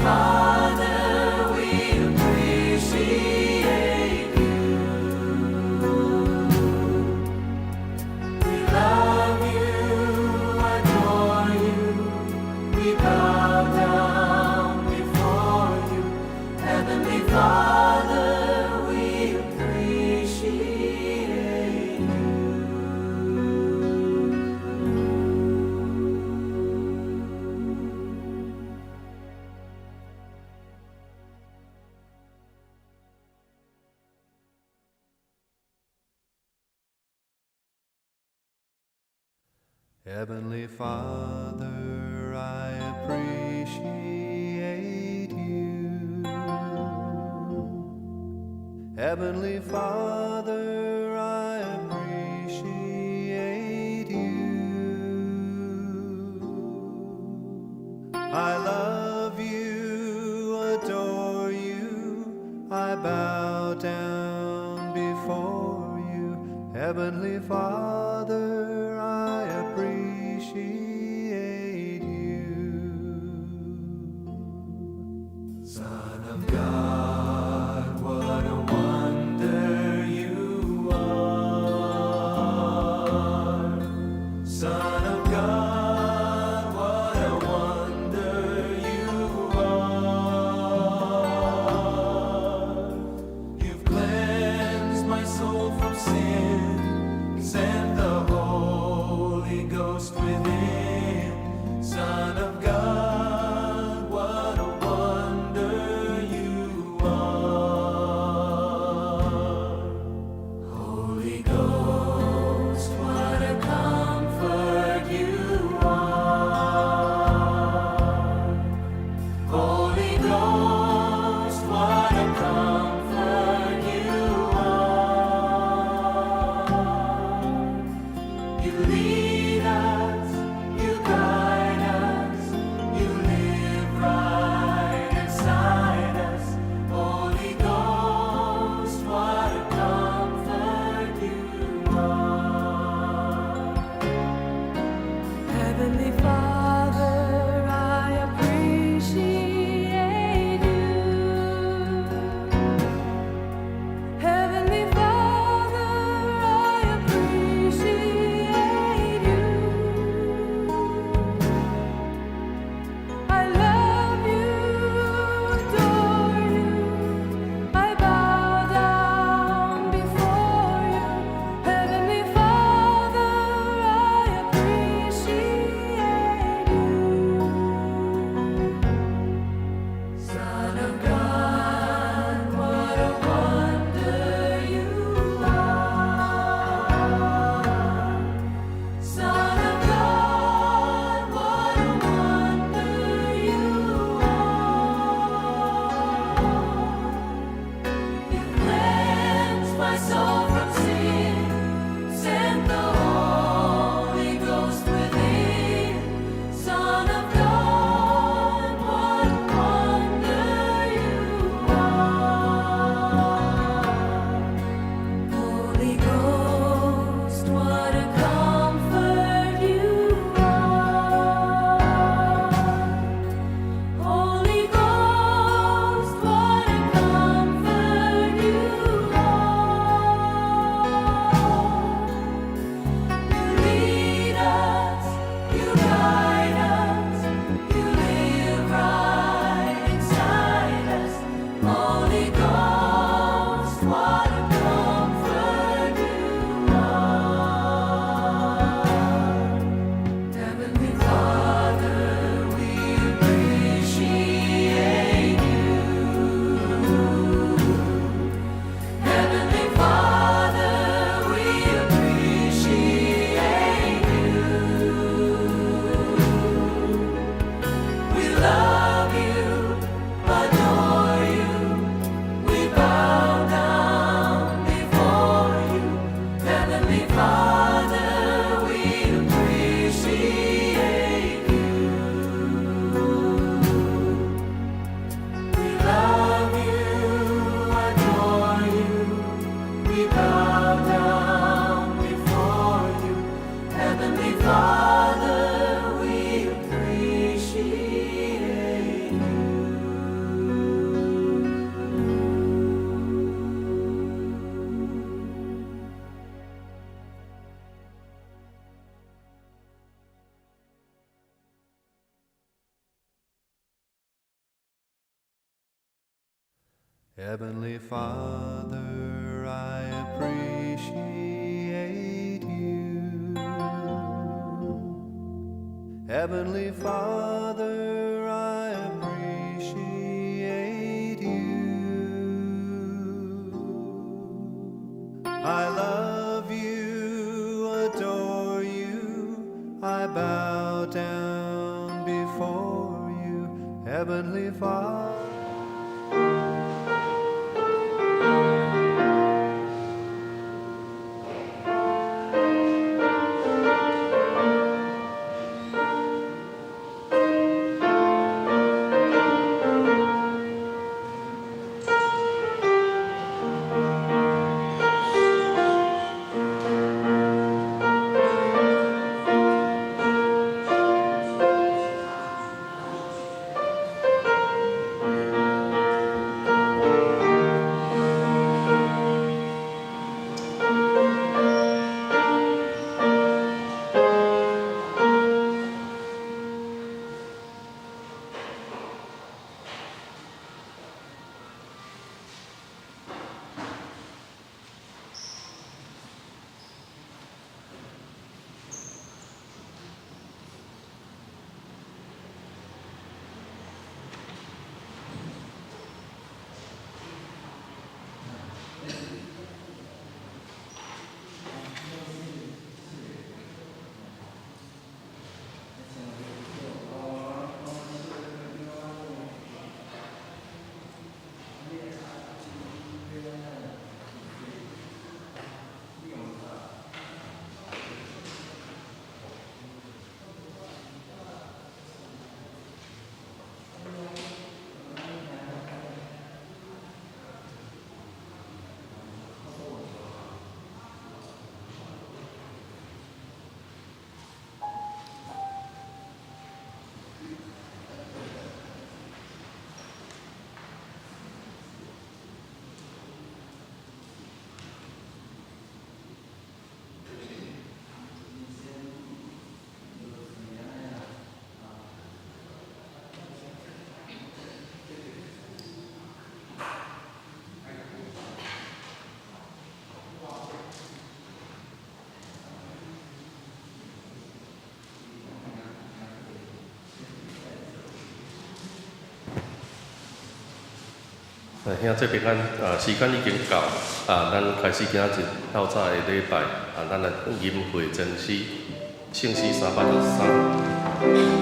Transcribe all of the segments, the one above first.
Father, we appreciate you. We love you, adore you. We bow down before you. Heavenly Father, we appreciate you. Heavenly Father, I appreciate you. Heavenly Father, I appreciate you. I love you, adore you, I bow down before you. Heavenly Father, I appreciate you. Son of God, what a wonder you are. Son of God, what a wonder you are. You've cleansed my soul from sin, sent the Holy Ghost within. Son of God, what a wonder you Heavenly Father, I appreciate you. Heavenly Father, I appreciate you. I love you, adore you, I bow down before you, Heavenly Father.兄这边时间已经到，咱开始今仔日透早的礼拜，咱来吟会真诗，圣诗363。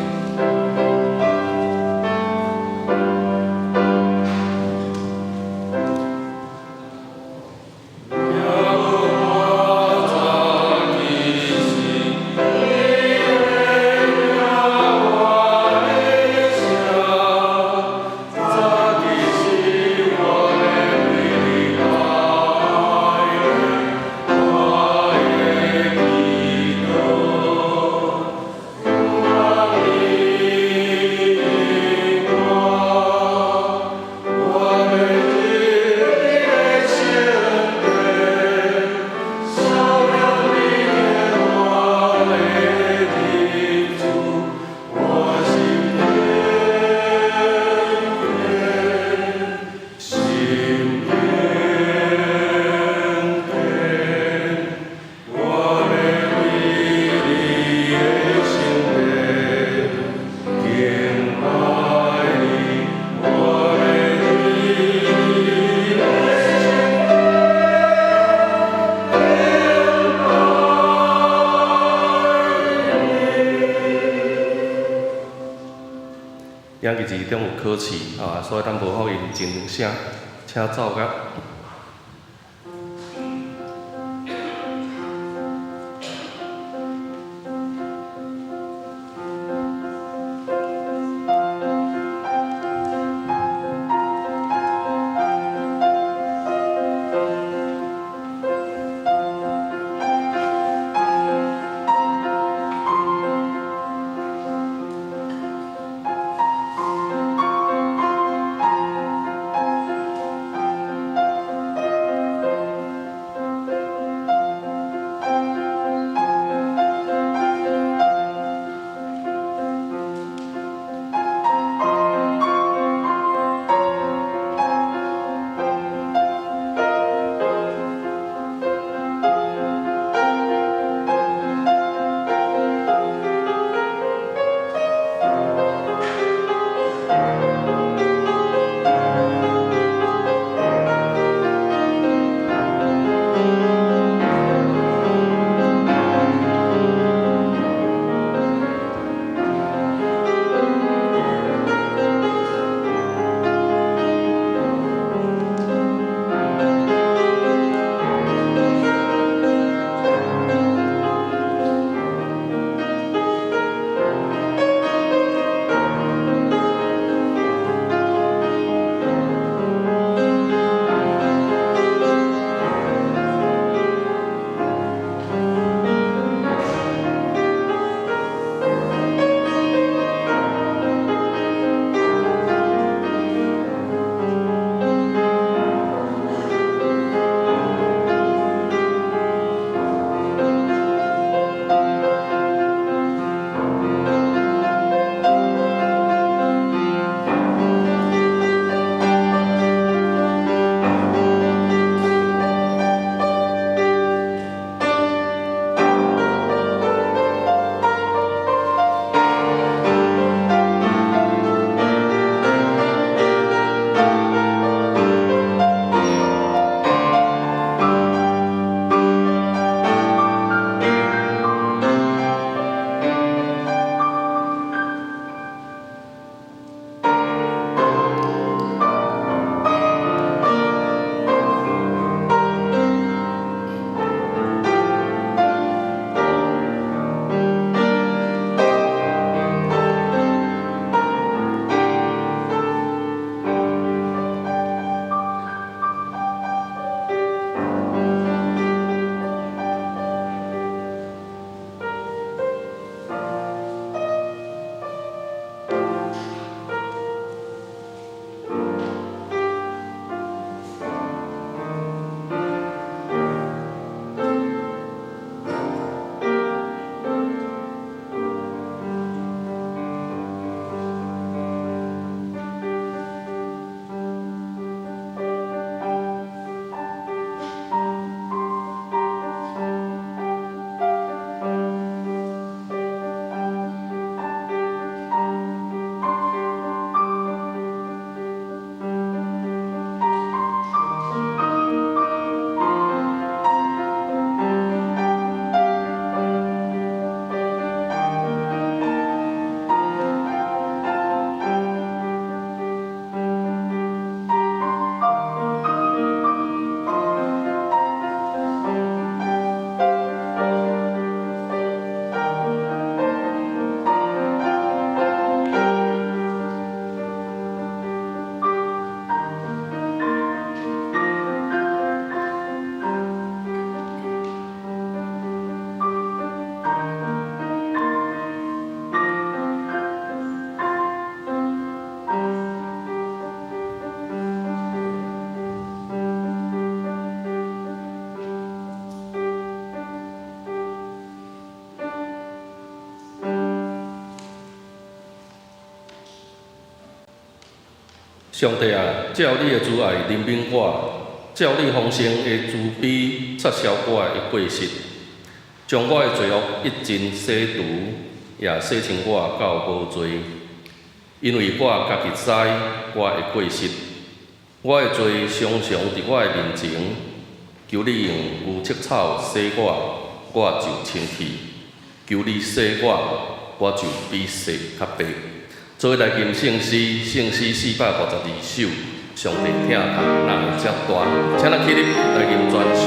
今日2点有考试，所以咱无法音真声，请走甲。上帝啊，照你的慈爱怜悯我，照你丰盛的慈悲撤销我的过失，将我的罪恶一尽洗除，也洗清我到无罪。因为我家己知我的过失，我的罪常常伫我的面前，求你用牛赤草洗我，我就清气；求你洗我就比洗较白。做来吟圣诗，圣诗452首，上帝听读哪会遮大？请咱起立来吟全首。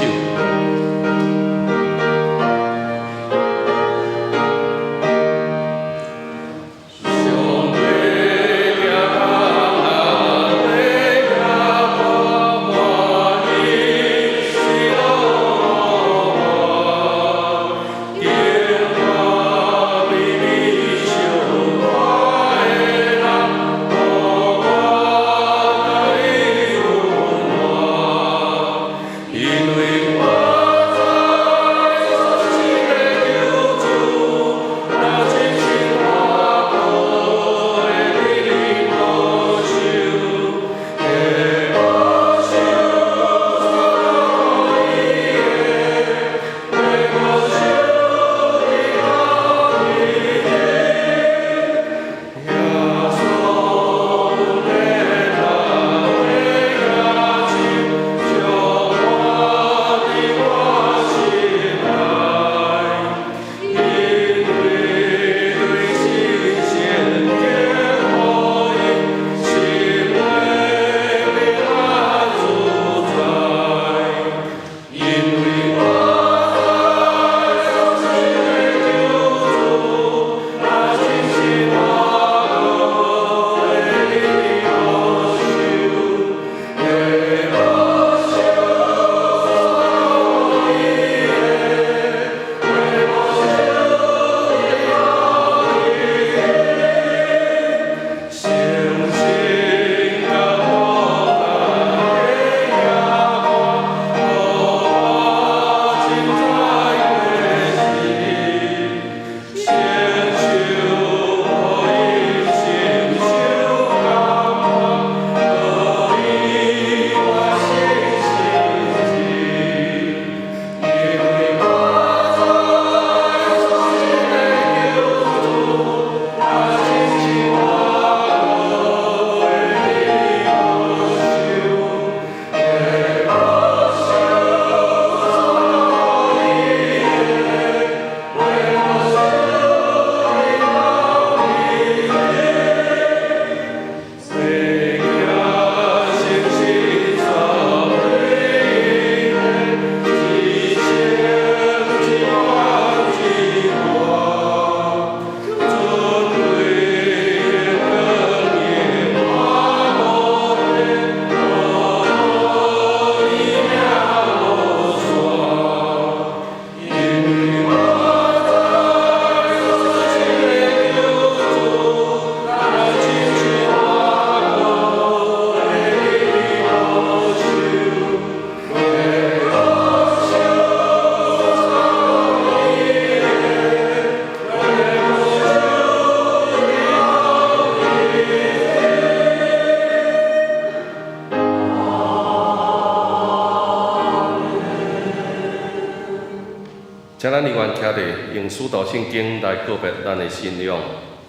请咱议员徛伫，用使徒圣经来告别咱的信仰。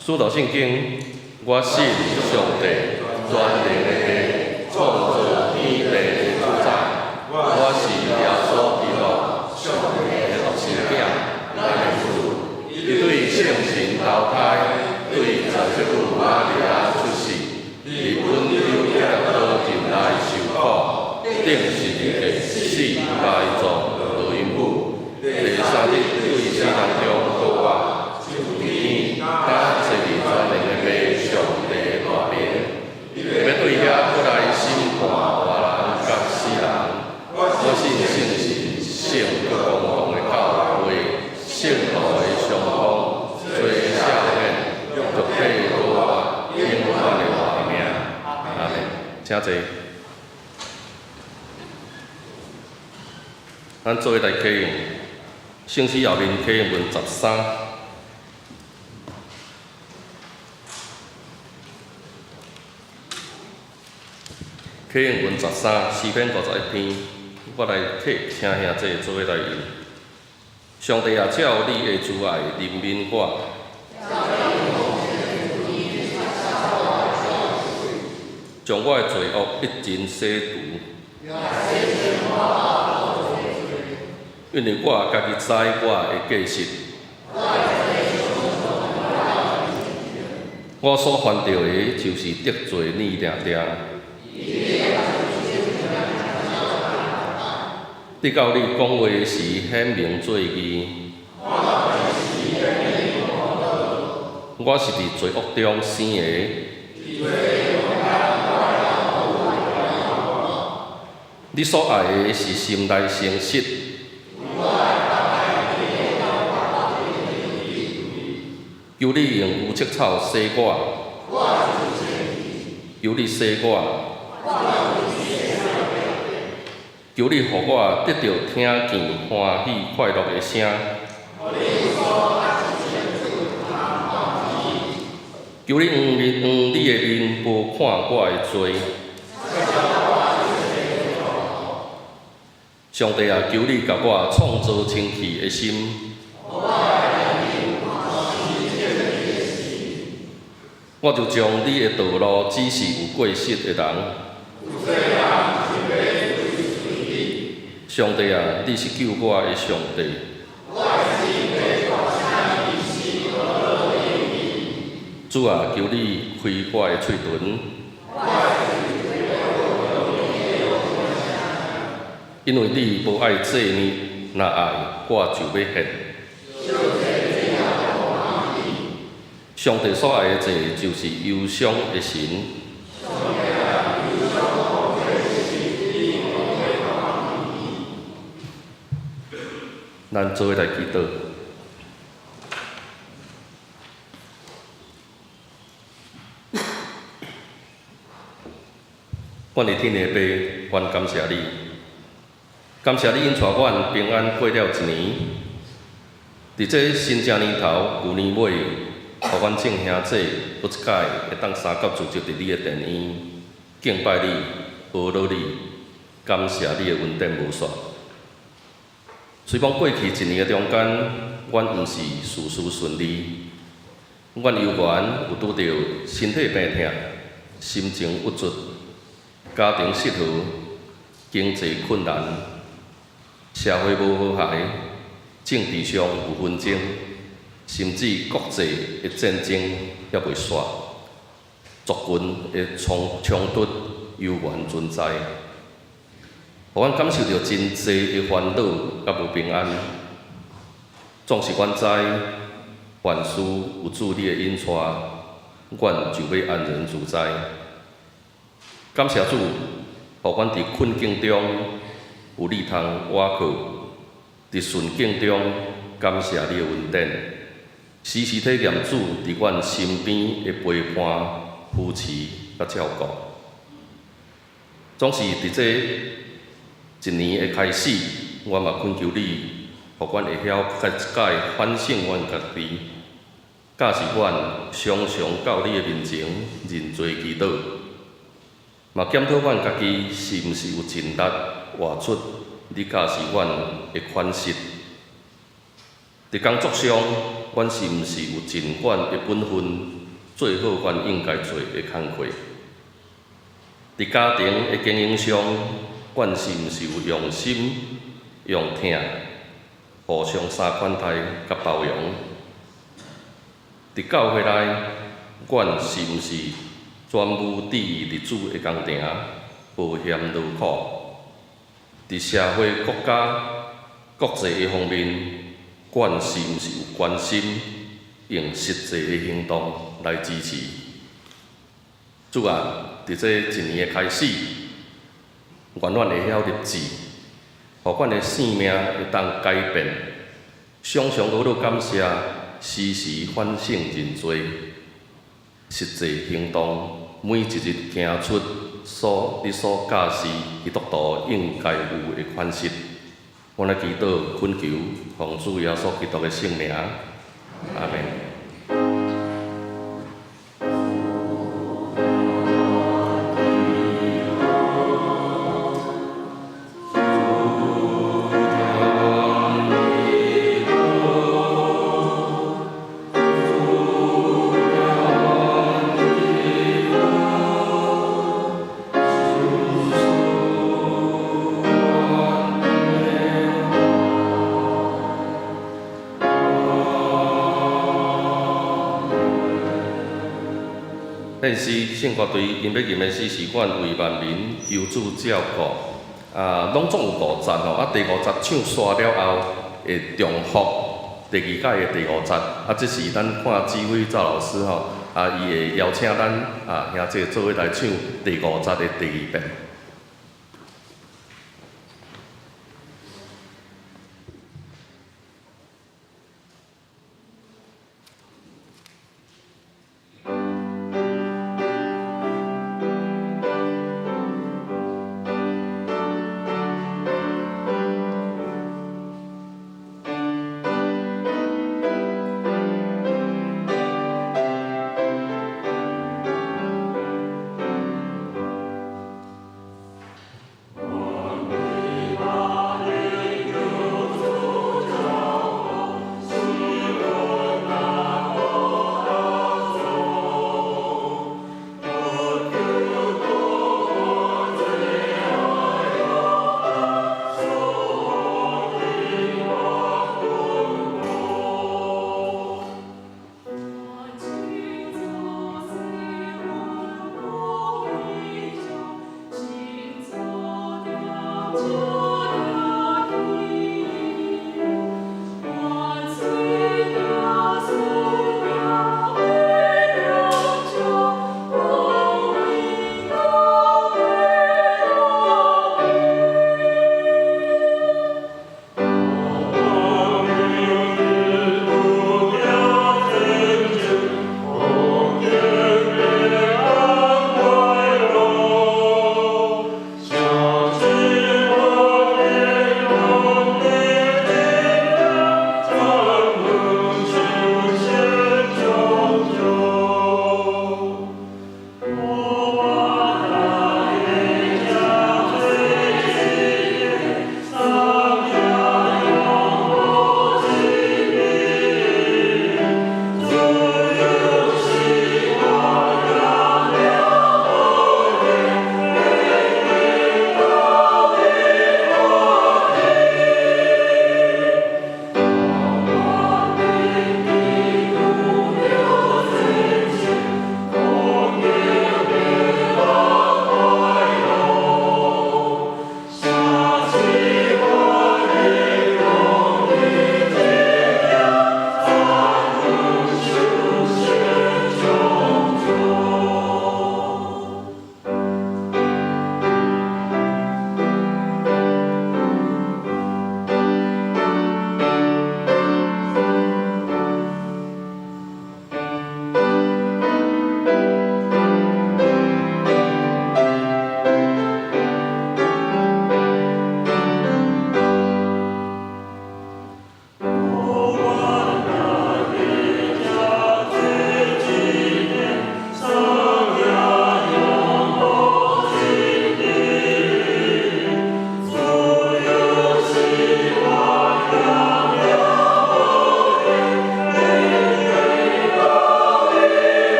使徒圣经，我信上帝，全能的父，创造天地的主宰。我是耶稣基督，上帝的独生子，咱的主。伊对圣神投胎，对十字架玛利亚出世，以温柔的刀剑来受苦，顶十字架死埋葬落阴府。第三日对死人中复活，上天甲世界全能的父上帝的大名，要对遐过来审判活人甲死人。我信圣神，圣公共的教会，圣道的上方，最赦免，肉体高活，永远的活命。阿门。请坐。咱做伙来启用。圣诗后面启用文13。启应文134篇51篇，我来替请兄弟做伙来吟。上帝啊，照你的慈爱怜悯我。将我的罪恶一尽洗除，因为我家己知我的过失，我所犯着的就是得罪你定定。直到你讲话时显明做义，我是伫罪恶中生的。你所爱的是心内诚实，求你用牛膝草洗我，求你洗我，求你互我得到听见欢喜快乐的声，求你用你的面无看我的罪。上帝啊，求你甲我创造清气的心，我就将你的道路指示有过失的人。上帝啊，你是救我的上帝。主啊，求你开我的喙唇。因为你无爱祭呢，若爱我就要献。上帝所爱的祭就是忧伤的神。咱做伙来祈祷。阮伫天的爸，阮感谢你。感谢你引带阮平安过了一年，伫这新正年头旧年尾，互阮众兄弟不一届会当三角聚集伫你的殿院，敬拜你，学劳你，感谢你的恩典无煞。虽讲过去一年的中间，阮毋是事事顺利，阮有缘有拄着身体病痛、心情郁卒、家庭失和、经济困难。社会无和谐，政治上有纷争，甚至国际的战争也未煞，族群的冲突悠然存在，互阮感受到真济的烦恼甲无平安。总是阮知万事有主你的引带，阮就要安然自在。感谢主，互阮伫困境中。有你通倚靠，伫顺境中感谢你的恩典，时时体验主伫阮身边的陪伴、扶持甲照顾。总是伫这一年的开始，我嘛恳求你，互阮会晓较一解反省阮家己，教示阮常常到你的面前认罪祈祷，嘛检讨阮家己是毋是有尽力。活出你教示阮的款式，伫工作上，阮是毋是有尽阮的本分，做好阮应该做的工课？伫家庭的经营上，阮是毋是有用心、用疼、互相相款待甲包容？伫教会内，阮是毋是专务伫意伫主的工程，无嫌劳苦？伫社会、国家、国际的方面，阮是毋是有关心，用实际的行动来支持？主啊，伫这一年的开始，愿阮会晓立志，互阮的生命会当改变，常常多多感谢，时时反省认罪，实际行动，每一日行出。你所教示基督徒应该有的款式，我来祈祷恳求，奉主耶稣基督的圣名，阿门。献诗圣歌队因要吟的诗是阮为万民求主照顾，拢总有5节吼，第5节唱煞了后会重复第2届的第5节，这是咱看指挥赵老师吼，伊会邀请咱兄弟做伙来唱第5节的第2遍。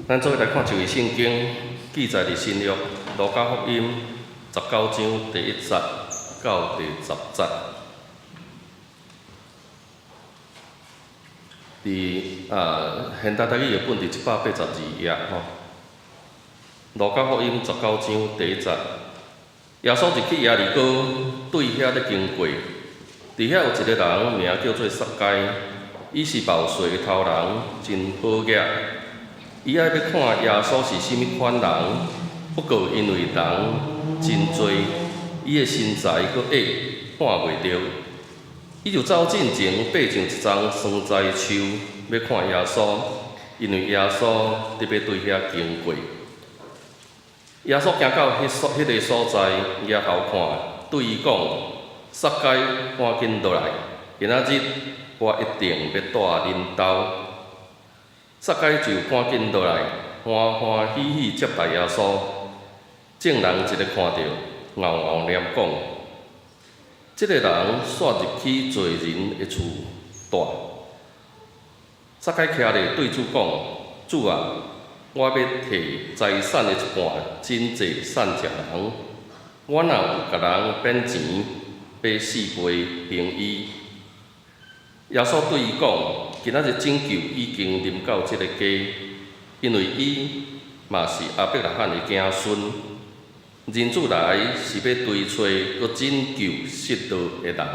咱做伙来看一位圣经，记载伫新约路加福音19章第1节到第10节。现代台语的本伫182页吼。路加福音19章第1节，耶稣入去耶利哥，对遐咧经过，伫遐有一个人名叫做撒该，伊是报税的头人，真好业。伊爱要看耶稣是甚物款人，不过因为人真多，伊的身材阁矮，看袂着。伊就走进前，爬上一丛酸栽树，要看耶稣，因为耶稣特别对遐经过。耶稣行到迄个所在，抬头看，对伊讲：“撒该，赶紧落来，今仔日我一定要住恁兜。”撒该就赶紧落来，欢欢喜喜接待耶稣。众人一个看到，嗷嗷念讲：“这个人煞入去罪人的厝住。”撒该徛咧对主讲：“主啊！”我要摕财产的一半，真济善食人。我若有甲人变钱，买4杯冰衣。耶稣对伊讲：今仔日拯救已经临到这个家，因为伊嘛是亚伯拉罕的子孙。人子来是要追找佮拯救失落的人。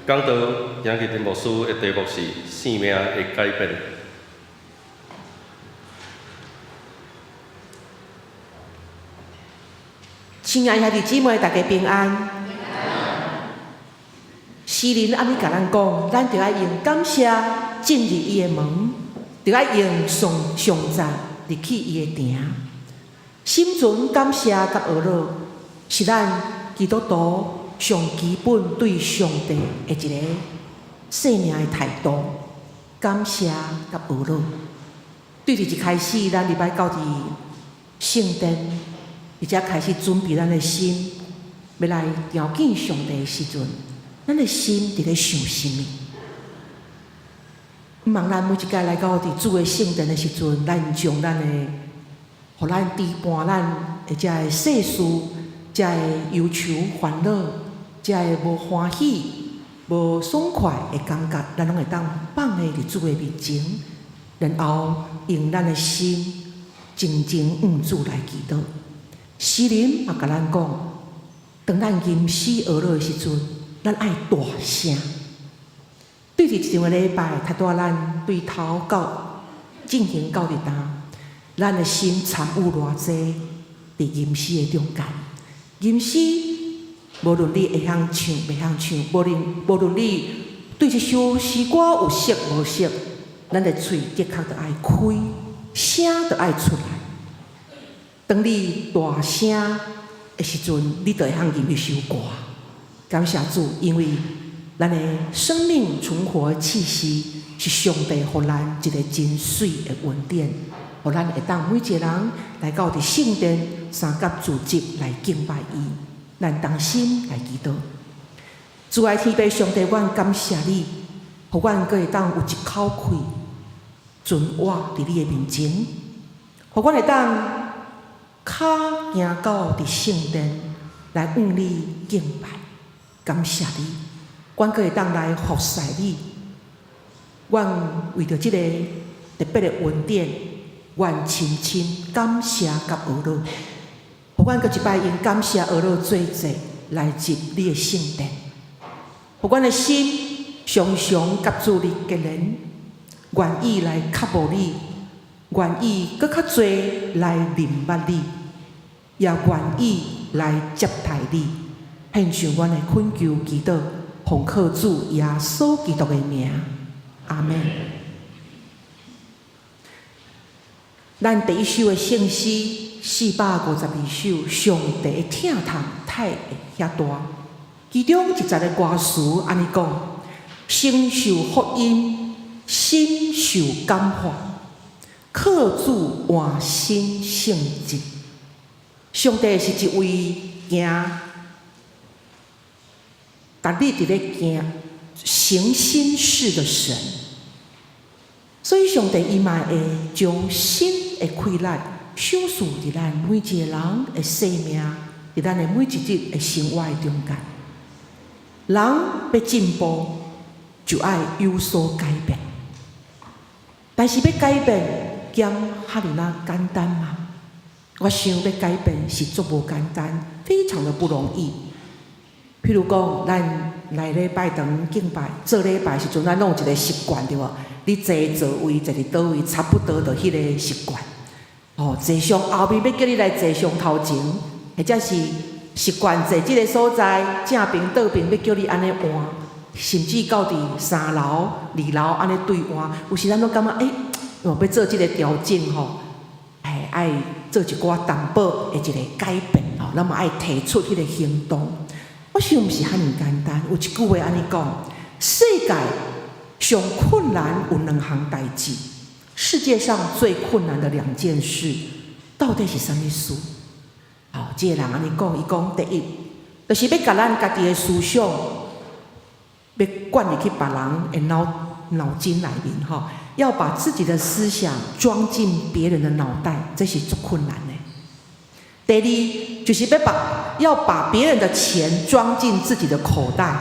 讲到今日的牧师的题目是生命的改变。亲爱兄弟姊妹，大家平安。诗人安尼甲咱讲，咱着爱用感谢进入伊的门，着爱用上赞入去伊的城。心存感谢甲学乐，是咱基督徒上基本对上帝的一个生命的态度。感谢甲学乐，对伫一开始，咱入来到伫圣殿，而且开始准备咱的心，要来朝见上帝的时阵，咱的心伫咧想什么？毋茫咱每一届来到伫主的圣殿的时阵，咱将咱的，互咱羁绊咱的遮个世事、遮个忧愁、烦恼、遮个无欢喜、无爽快的感觉，咱拢会当放伫主的面前，然后用咱的心静静向主来祈祷。诗人也甲咱讲，当咱吟诗学乐的时阵，咱爱大声。对伫一场礼拜，太多咱对头到进行到日当，咱的心参与偌济伫吟诗的中间。吟诗，无论你会晓唱袂晓唱，无论你对这首诗歌有熟无熟，咱的嘴的确着爱开，声着爱出来。当你大声的时阵，你就会晓吟一首歌。感谢主，因为咱的生命存活的气息是上帝互咱一个真水的恩典，互咱会当每一个人来到伫圣殿三甲自责来敬拜伊，咱当心来祈祷。主爱天父上帝，阮感谢你，互阮阁会当有一口气存活伫你的面前，互阮会当脚行到伫圣殿来向你敬拜，感谢你，阮阁会当来服侍你。阮为着即个特别的恩典，阮深深感谢甲学乐，互阮阁一摆用感谢学乐做者来入你的圣殿，互阮的心常常甲主你结连，愿意来靠无你，愿意搁较侪来明捌你，也愿意来接待你，献上阮的恳求祈祷，奉靠主耶稣基督的名，阿门。咱第一首的圣诗452首，上帝的疼痛太会遐大。其中一节的歌词安尼讲：承受福音，心受感化，靠主换心圣洁。上帝是一位行，逐日伫咧行心事的神，所以上帝伊嘛会将心的快乐赏赐伫咱每一个人的生命，伫咱的每一日的生活中间。人要进步，就要有所改变。但是要改变，兼哈尔那简单吗？我想要改变是足无简单，非常的不容易。譬如讲，咱来咧拜堂敬拜，做礼拜时阵，咱拢有一个习惯，对无？你坐座位坐伫倒位，差不多就迄个习惯。哦，坐上后面要叫你来坐上头前，或者是习惯坐即个所在，正边倒边要叫你安尼换，甚至到伫3楼、2楼安尼对换，有时咱都感觉要做即个调整吼，爱做一寡淡薄的一个改变吼，咱嘛爱提出迄个行动。我想毋是遐尔简单，有一句话安尼讲：世界上困难有2项代志，世界上最困难的2件事，到底是啥物事？好，这个人安尼讲，伊讲第一，就是要甲咱家己的思想，要灌入去别人的脑筋内面吼，要把自己的思想装进别人的脑袋，这是最困难的。第二，就是要把别人的钱装进自己的口袋，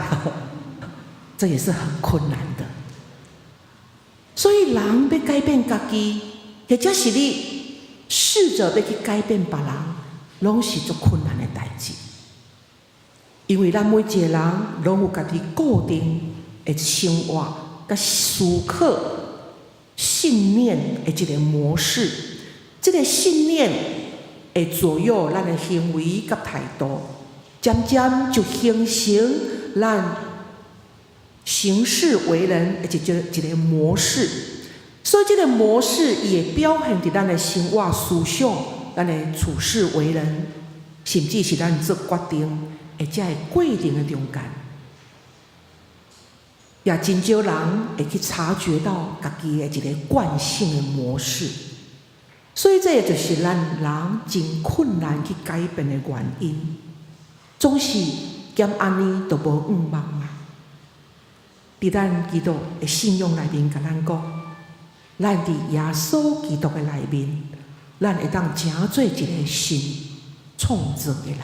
这也是很困难的。所以人要改变家己，或者是你试着要去改变别人，拢是足困难的代志。因为咱每一个人拢有家己固定的生活、甲思考、信念的一个模式，这个信念会左右咱的行为甲态度，渐渐就形成咱行事为人的一个模式。所以这个模式也表现伫咱的生活思想、咱的处事为人，甚至是咱做决定的这个过程的中间，也真少人会去察觉到家己的一个惯性的模式。所以这也就是咱人真困难去改变的原因，总是兼安尼都无愿望嘛。伫咱基督的信仰内面，甲咱讲，咱伫耶稣基督的内面，咱会当成做一个新创造的人。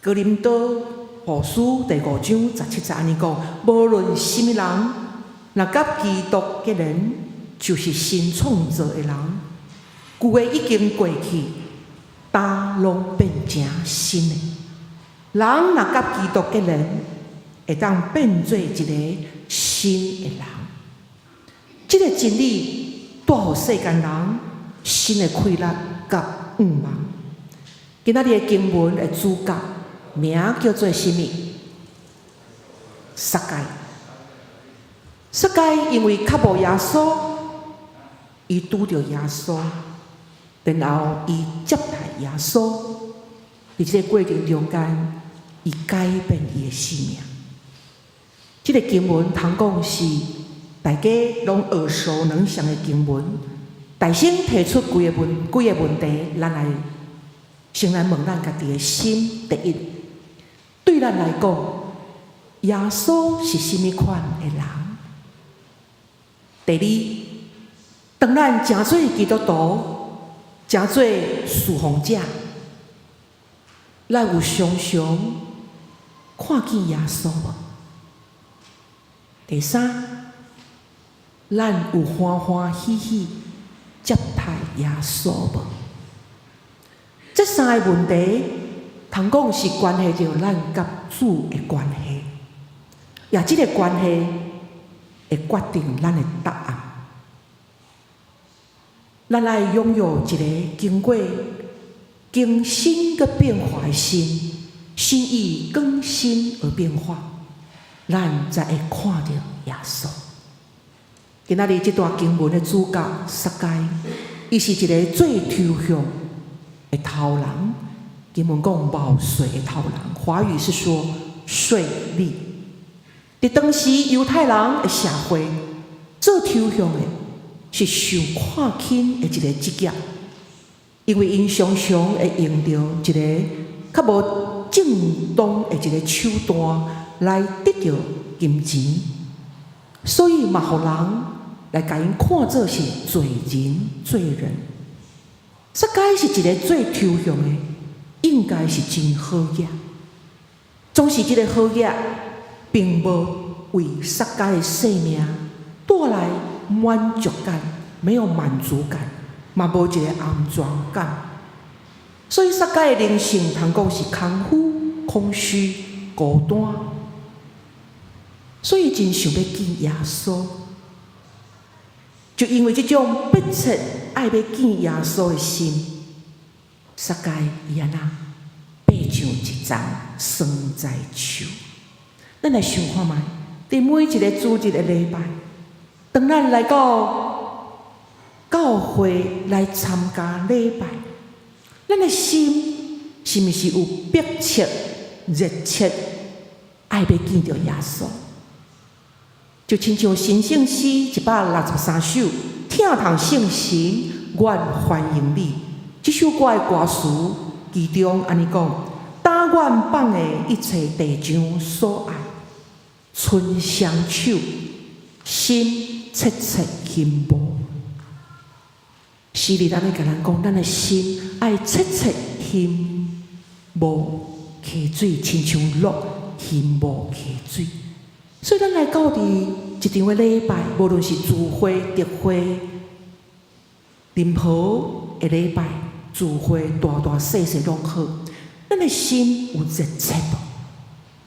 哥林多后书第5章17节安尼讲：无论什么人，若甲基督结连，就是新创造的人。旧的已经过去，大拢变成新的。人若甲基督结连，会当变做一个新的人。这个真理带予世间人新的快乐甲愿望。今仔日的经文的主角名叫做什么？撒该。撒该因为较无耶稣，伊拄着耶稣。然后，伊接待耶稣，伫这个过程中间，伊改变伊的生命。这个经文通讲是大家拢耳熟能详的经文。大先提出几个问题，咱来先来问咱家己的心。第一，对咱来讲，耶稣是什么款的人？第二，当咱成做基督徒。诚做侍奉者，咱有常常看见耶稣无？第三，咱有欢欢喜喜接待耶稣无？这3个问题，通讲是关系着咱甲主的关系。也即个关系会决定咱的答案。咱来拥有一个经新个变化的心，心意更新而变化，咱才会看到耶稣。今仔日这段经文的主角撒该，伊是一个最抽象的头人。经文讲冒税的头人，华语是说税吏。伫当时犹太人的社会，最抽象的是受看轻的一个职业，因为因常常会用到一个较无正当的一个手段来得到金钱，所以嘛，互人来甲因看作是罪人、罪人。撒该是一个最抽象的，应该是真好业，总是这个好业，并无为撒该的生命带来满足感，没有满足感，嘛无一个安全感。所以撒该的人生，通讲是空虚、空虚、孤单。所以真想要见耶稣，就因为这种迫切爱要见耶稣的心，撒该伊安那爬上一丛酸菜树。咱来想看觅，伫每一个主日的礼拜，当咱来到教会来参加礼拜，咱的心是毋是有迫切、热切爱要见到耶稣？就亲像神圣诗163首，听堂圣神，愿欢迎你。这首歌的歌词其中安尼讲：但愿放的一切地上所爱，春相守，心切切紧抱。诗里咱咧甲咱讲，咱的心爱切切紧无溪水，亲像鹿紧无溪水。所以咱来到伫一场的礼拜，无论是聚会、特会、任何的礼拜、聚会，大大小小拢好，咱的心有热切无？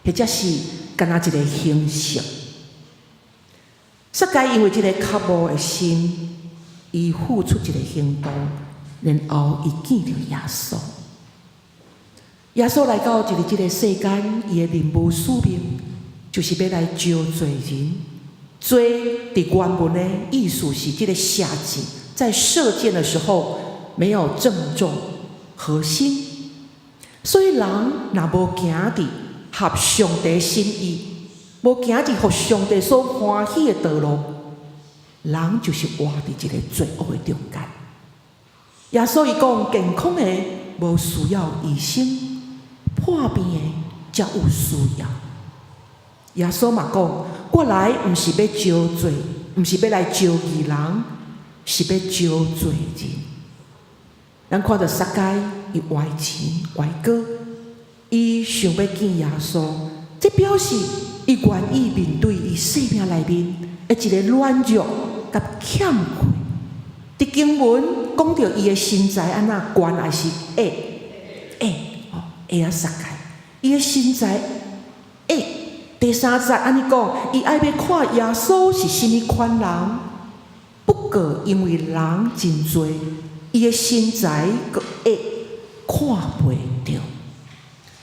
或者是干那一个形式？撒该因为这个较无的心，伊付出一个行动，然后伊见到耶稣。耶稣来到这个世间，伊的任务使命，就是要来招罪人。罪伫原文的意思是这个下井在射箭的时候没有正中核心，所以人若无行伫合上帝心意，无行伫互上帝所欢喜的道路，人就是活伫一个罪恶的中间。耶稣伊讲，健康的无需要医生，破病的才有需要。耶稣嘛讲，我来毋是要招罪，毋是要来招义人，是要招罪人。咱看到撒该伊歪钱歪哥，伊想要见耶稣，这表示伊愿意面对伊生命内面的一个软弱甲欠缺。伫经文讲到伊的身材安那悬还是下啊撒该，伊的身材下。第3节安尼讲，伊爱要看耶稣是甚物款人，不过因为人真多，伊的身材阁会看袂到。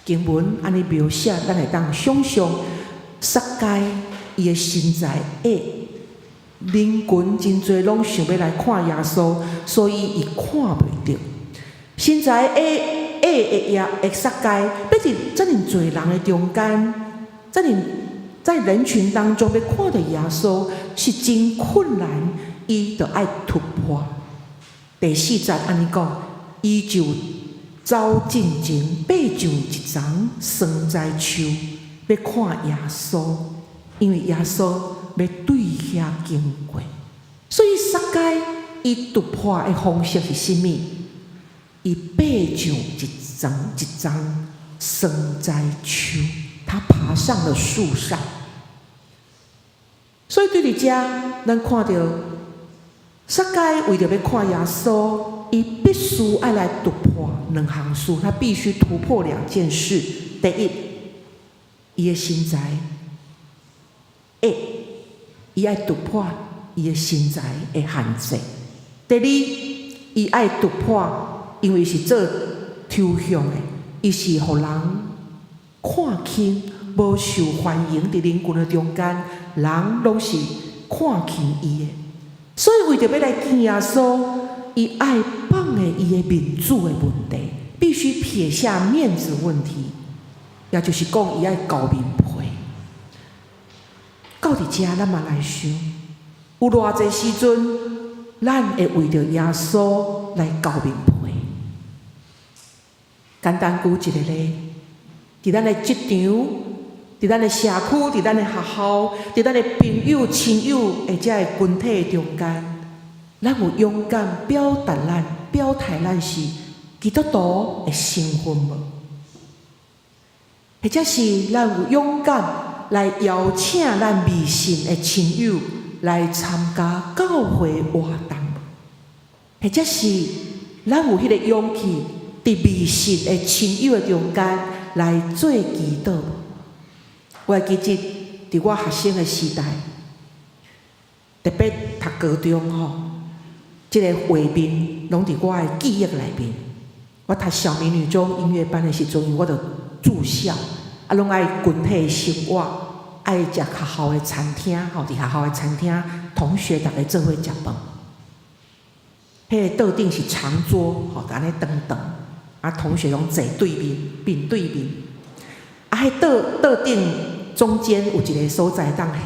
经文安尼描写，咱会当想象撒该伊的身材会，人群真多拢想要来看耶稣，所以伊看袂到。身材会撒该，要伫遮尔多人的中间。在人群当中要看到耶稣是真困难，伊就爱突破。第4节安尼讲，伊就走进前爬上一丛酸菜树，要看耶稣，因为耶稣要对遐经过。所以撒该伊突破的方式是甚物？伊爬上一丛酸菜树。他爬上了树上，所以对伫遮，咱看到撒该为着要看耶稣，伊必须爱来突破2项事，他必须突破2件事。第一，伊的身材伊爱突破伊的身材的限制。第二，伊爱突破，因为是做抽象的，伊是互人看轻，无受欢迎。伫人群的中间，人拢是看轻伊的。所以为着要来见耶稣，伊爱放下伊的面子的问题，必须撇下面子问题，也就是讲，伊爱交面皮。到伫遮，咱嘛来想，有偌济时阵，咱会为着耶稣来交面皮。简单举一个例，伫咱的职场，伫咱的社区，伫咱的学校，伫咱的朋友、亲友，或者的群体中间，咱有勇敢表达表态咱是基督徒的身份无？或者是咱有勇敢来邀请咱迷信的亲友来参加教会活动，或者是咱有迄个勇气，伫迷信的亲友的中间来做祈祷。我会记得伫我学生的时代，特别读高中吼，即个画面拢伫我的记忆内面。我读小民女中音乐班的时阵，我就住校，拢爱群体生活。爱食学校的餐厅，吼，伫学校的餐厅，同学逐个做伙食饭。迄个桌顶是长桌，吼，安尼长长，同学拢坐对面，面对面。迄桌顶中间有一个所在当下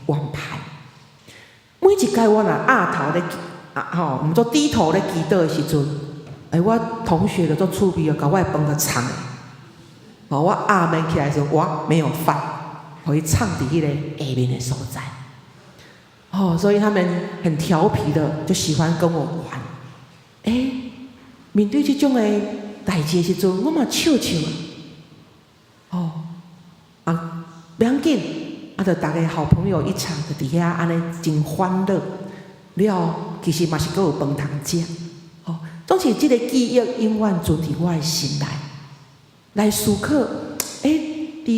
圆盘。每一摆我若压头咧，毋做低头咧祈祷的时阵，我同学就做趣味，甲我的饭就藏诶。我压面起来的时候，我没有饭。可以唱伫迄个下面的所在，所以他们很调皮的，就喜欢跟我玩。面对这种的代志的时阵，我嘛笑笑不要紧，就大家好朋友一场，就伫遐安尼真欢乐。其实嘛是阁有饭通食。总是这个记忆永远存伫我的心内，来思考。对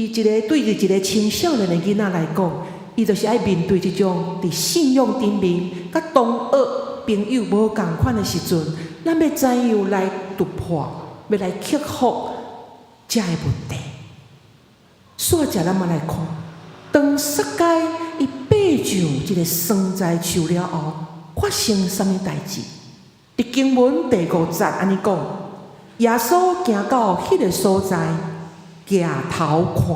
一个青少年的囡仔来讲，伊就是爱面对这种伫信仰顶面，甲同学朋友无共款的时阵，咱要怎样来突破，要来克服这个问题。煞者咱嘛来看，当撒该伊爬上这个酸栽树了后，发生什么代志？伫经文第5节安尼讲，耶稣行到迄个所在。抬头看，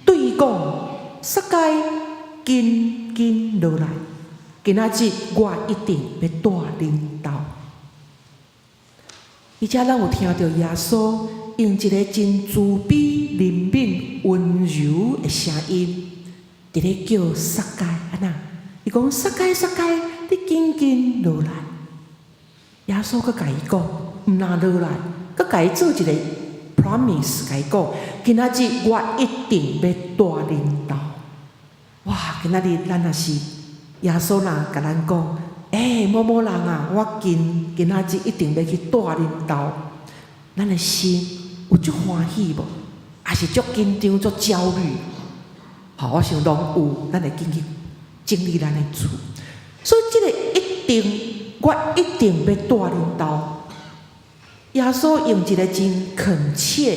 对伊讲：“撒该，紧落来！今仔日我一定要带恁到。”而且咱有听到耶稣用一个真慈悲、怜悯、温柔的声音，伫咧叫撒该安那？伊讲：“撒该，你紧落来！”耶稣佮甲伊讲：“毋若落来，佮甲伊做一个。promise 甲伊讲，今仔日我一定要带恁到。哇！今仔日咱若是耶稣若甲咱讲，某某人啊，我今仔日一定要去带恁到。咱的心有足欢喜无？还是足紧张、足焦虑？我想拢有，咱会紧去整理咱的厝。所以这个我一定要带恁到。耶稣用一个真恳切、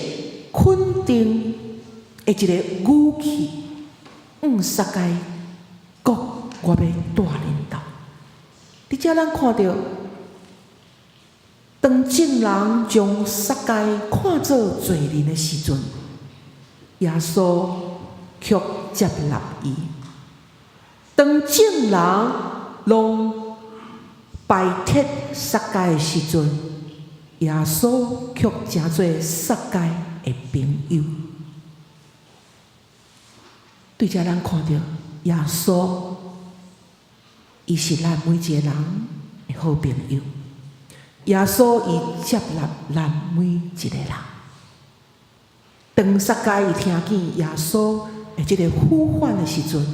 肯定的一个语气，撒该讲，我要带恁到。伫遮咱看到，当众人将撒该看作罪人的时阵，耶稣却接纳伊。当众人拢排斥撒该的时阵，耶稣却成做撒该的朋友。对遮咱看到耶稣，伊是咱每一个人的好朋友。耶稣伊接纳咱每一个人。当撒该伊听见耶稣的这个呼唤的时阵，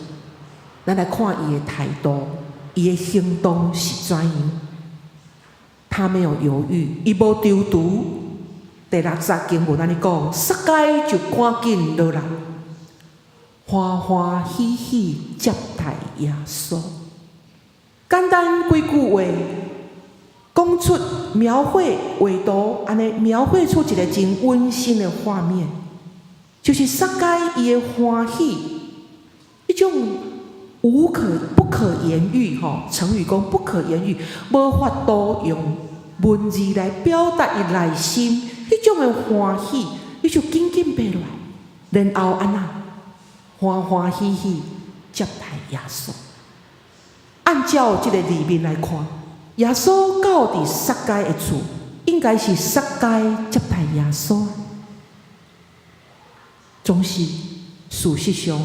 咱来看伊的态度，伊的行动是怎样。他没有犹豫，伊无丢毒。第6节经文安尼讲，撒该就赶紧落来，欢欢喜喜接待耶稣。简单几句话，讲出描绘画图，安尼描绘出一个真温馨的画面，就是撒该伊的欢喜，一种不可言喻吼。成语讲不可言喻，无法度用文字来表达伊内心迄种的欢喜，伊就紧紧爬落来，然后安那欢欢喜喜接待耶稣。按照这个里面来看，耶稣到伫撒该的厝，应该是撒该接待耶稣，总是事实上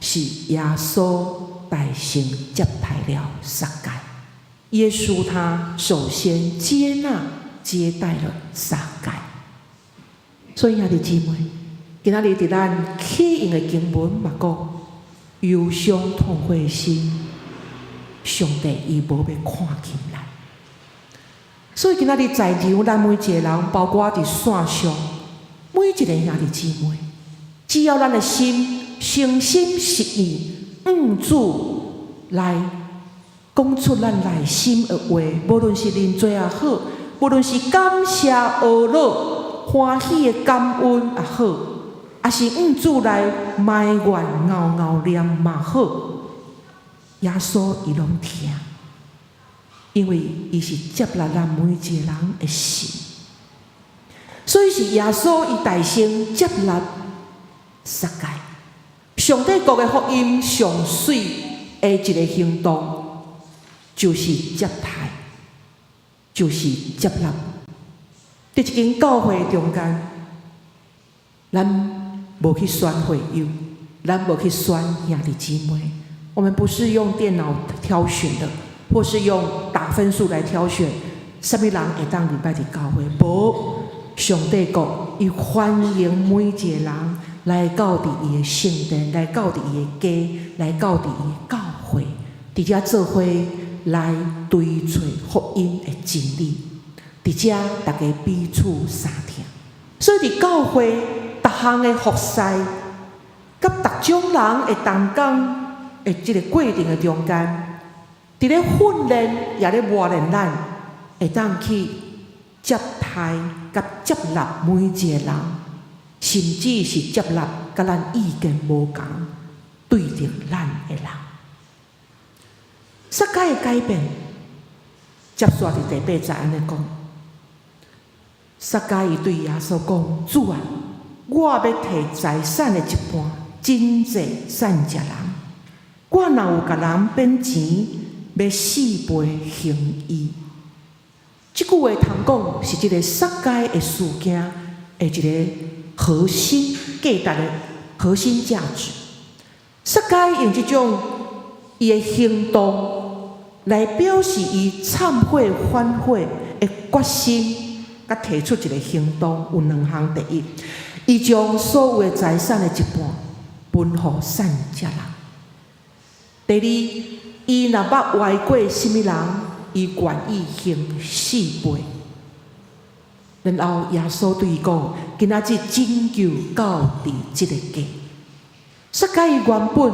是耶稣百姓接待了撒该。耶稣他首先接纳接待了撒该。所以，兄弟姊妹，今仔日伫咱启应的经文嘛讲，忧伤痛悔的心，上帝伊无要看轻咱。所以今仔日在场咱每一个人，包括伫线上每一个兄弟姊妹，只要咱的心诚心实意向主来讲出咱内心的话，无论是认罪也好，无论是感谢懊恼、欢喜的感恩也好，也是向主来埋怨、拗拗念嘛好，耶稣伊拢听，因为伊是接纳咱每一个人的心，所以是耶稣伊大声接纳撒该。上帝国的福音上水的一个行动，就是接待，就是接纳。伫一间教会中间，咱无去选会友，咱无去选兄弟姊妹，我们不是用电脑挑选的，或是用打分数来挑选，什么人会当礼拜伫教会？无，上帝国伊欢迎每一个人来到伫伊的圣殿，来到伫伊的家，来到伫伊的教会，伫遮做伙来追找福音的真理。伫遮大家彼此相听，所以伫教会逐项的服侍，甲逐种人的同工的即个过程的中间，伫咧训练也咧磨练咱，会当去接待甲接纳每一个人，甚至是接纳甲咱意见无同、对着咱的人。撒该的改变，接续伫第8节安尼讲。撒该伊对耶稣讲：“主啊，我要摕财产的一半，真济善食人。我若有甲人变钱，要4倍行义。”即句话通讲是一个撒该的事件的一个核心价值的核心价值。撒该用这种伊的行动来表示伊忏悔反悔的决心。甲提出一个行动，有2项：第一，伊将所有的财产的一半分予善食人；第二，伊若捌歪过什么人，伊愿意行4倍。然后耶稣对伊讲：“今仔日拯救到伫即个家。”撒该伊原本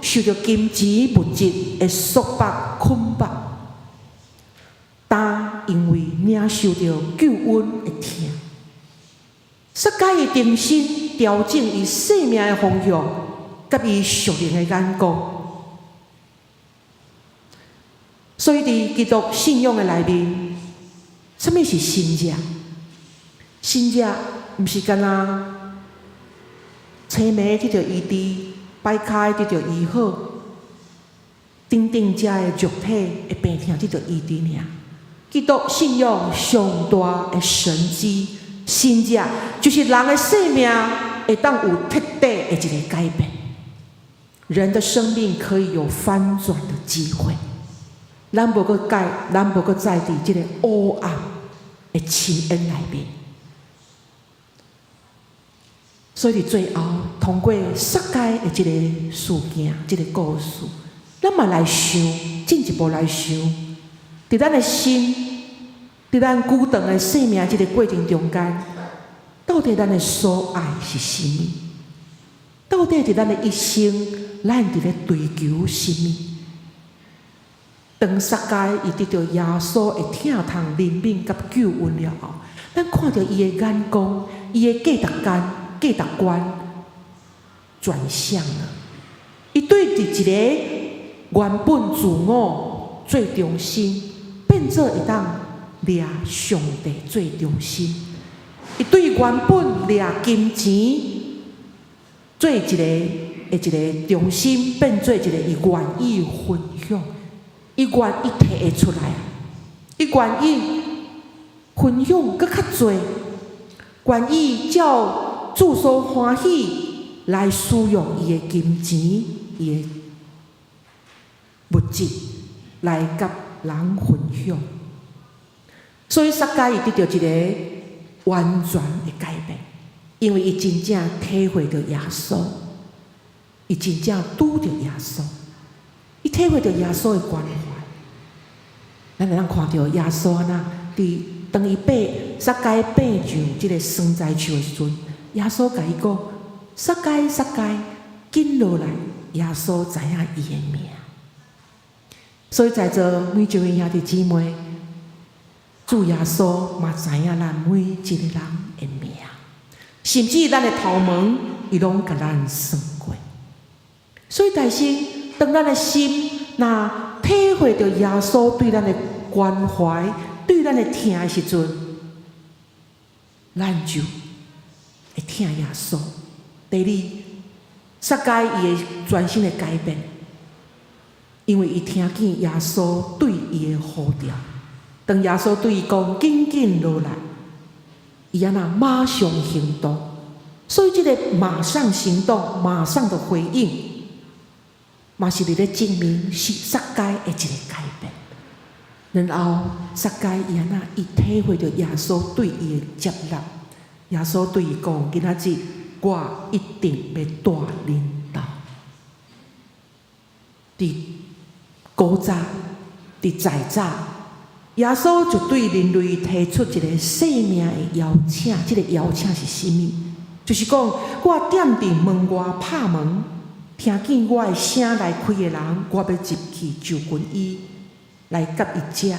受着金钱物质的束缚捆绑。但因为领受到救恩的疼，撒该伊重新调整伊生命的方向，甲伊属灵的眼光。所以伫基督信仰的内面，什么是新者？新者毋是干那青眉得着医治，摆骹得着医好，等遮的肉体的病痛得着医治尔。基督信仰上大的神迹，新者就是人的生命会当有彻底的一个改变，人的生命可以有翻转的机会。咱无搁在伫即个黑暗的深渊内面，所以最后通过撒该的即个事件、即个故事，咱嘛来想，进一步来想。伫咱的心，伫咱久长的生命这个过程中间，到底咱的所爱是甚么？到底伫咱的一生，咱伫咧追求什么？当撒该伊得到耶稣的疼痛、怜悯甲救恩了后，咱看到伊的眼光、伊的价值观转向了。伊对伫一个原本自我最中心，变做会当掠上帝最中心。伊对原本掠金钱做一个中心，变做一个伊愿意分享，伊愿意摕会出来，伊愿意分享搁较侪，愿意照主所欢喜来使用伊的金钱、伊的物质来甲人分享。所以撒该伊得到一个完全的改变，因为伊真正体会到耶稣，伊真正拄着耶稣，伊体会到耶稣的关怀。咱会当看到耶稣呐，当伊撒该爬上即个生栽树的时阵，耶稣甲伊讲：撒该，撒该，紧落来！耶稣知影伊的名。所以在座每一位兄弟姊妹，主耶稣嘛知影咱每一个人的名，甚至咱的头毛，伊拢甲咱算过。所以大心，当咱的心若体会到耶稣对咱的关怀、对咱的疼的时阵，咱就会疼耶稣。第二，撒该伊的全心的改变，因为伊听见耶稣对伊的呼召。当耶稣对伊讲紧紧落来，伊安那马上行动。所以这个马上行动、马上的回应，嘛是伫咧证明是撒该的一个改变。然后撒该伊安那伊体会到耶稣对伊的接纳，耶稣对伊讲：今仔日我一定要带恁到。伫古早，伫在早。耶稣就对人类提出一个生命的邀请，这个邀请是什么？就是讲，我踮伫门外拍门，听见我的声来开的人，我要入去就近伊，来甲伊食，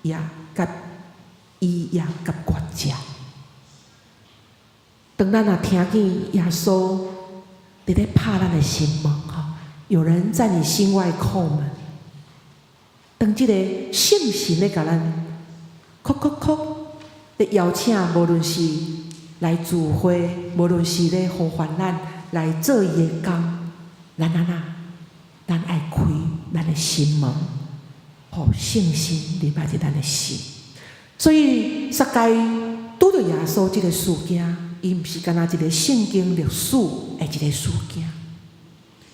也甲伊也甲我食。当咱若听见耶稣伫咧拍咱的心门吼，有人在你心外叩门。当这个圣神咧，甲咱咧邀请，无论是来聚会，无论是咧呼唤咱来做伊的工，咱爱开咱的心门，互圣神入来伫咱的心。所以撒该拄着耶稣这个事件，伊毋是干那一个圣经历史的一个事件，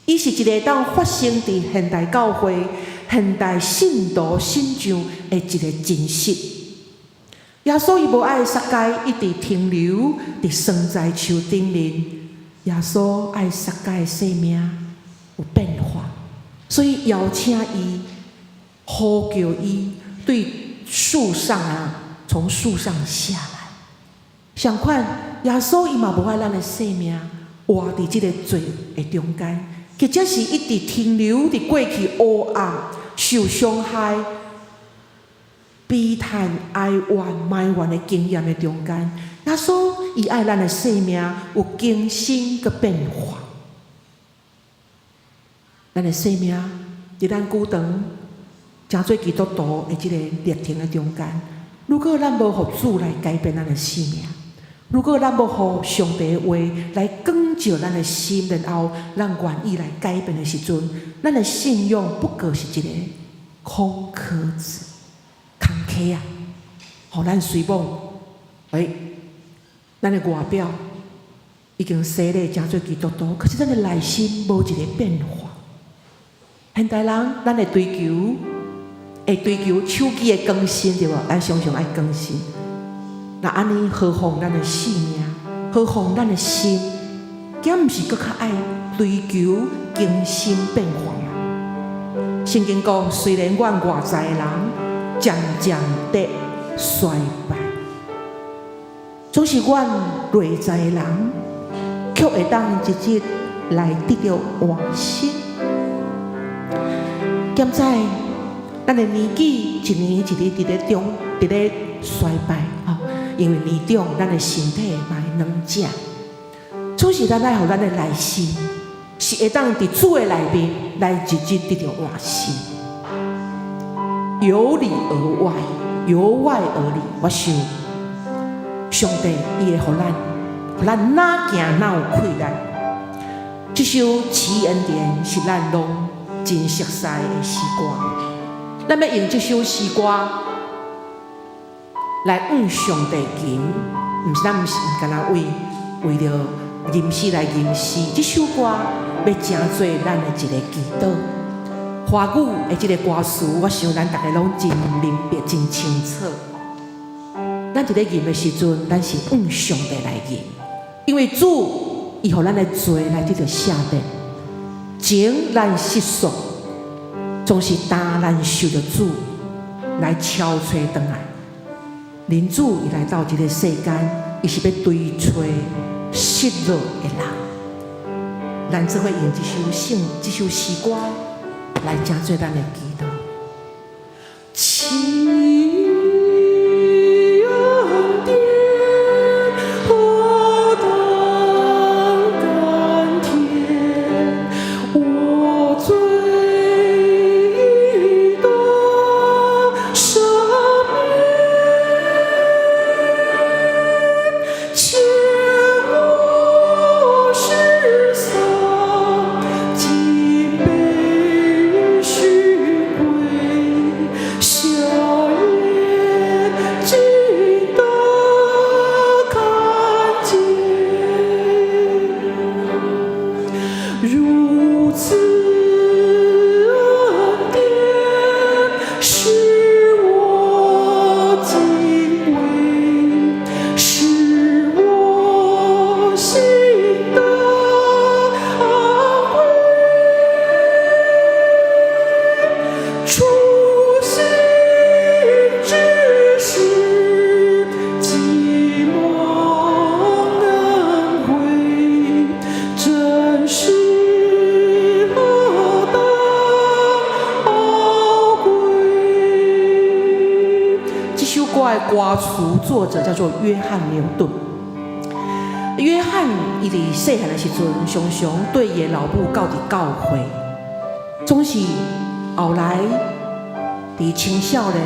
伊是一个当发生伫现代教会。现代信徒信仰的一个真实，耶稣伊无爱撒该一直停留伫生栽树顶面，耶稣爱撒该的生命有变化，所以邀请伊，呼叫伊对树上从树上下来。相反，耶稣伊嘛无爱咱的生命活伫即个罪的中间，或者是一直停留伫过去黑暗。受伤害、悲叹、哀怨、埋怨的经验的中间，耶稣伊爱咱的生命有更新个变化。咱的生命伫咱久长真做基督徒的这个历程的中间，如果咱无互主来改变咱的生命，如果咱无互上帝的话来光照咱的心，然后咱愿意来改变的时阵，咱的信仰不过是一个空壳子、空壳啊，互咱随望，咱的外表已经洗礼真做基督徒，可是咱的内心无一个变化。现代人，咱会追求手机的更新，对无？咱常常爱更新。那安尼，何况咱的性命？何况咱的心？敢毋是搁较爱追求更新变化吗？圣经讲，虽然阮外在的人渐渐地衰败，总是阮内在的人却会当一日来得到换新。现在咱的年纪一年一日伫咧衰败因为年长，咱的身体嘛会软弱。总是咱爱互咱的内心是会当伫主的内面来日日得到换新。由里而外，由外而里，我想上帝伊会互咱哪行哪有困难。这首慈恩典是咱拢真熟悉的诗歌，咱要用这首诗歌来向上帝吟，咱毋是干那为着吟诗来吟诗。这首歌要成做咱的一个祈祷。华语的这个歌词，我想咱大家拢真明白、真清楚。咱伫咧吟的时阵，咱是向上帝来吟，因为主伊互咱的罪来得到赦免，情咱失丧，总是担咱受着主来敲吹转来。人主伊来到这个世间，伊是要追找失落的人。咱只会用这首诗歌来成做咱的祈祷。歌词作者叫做约翰牛顿。约翰伊伫细汉的时阵，常常对伊的老母教伫教会，总是后来伫青少年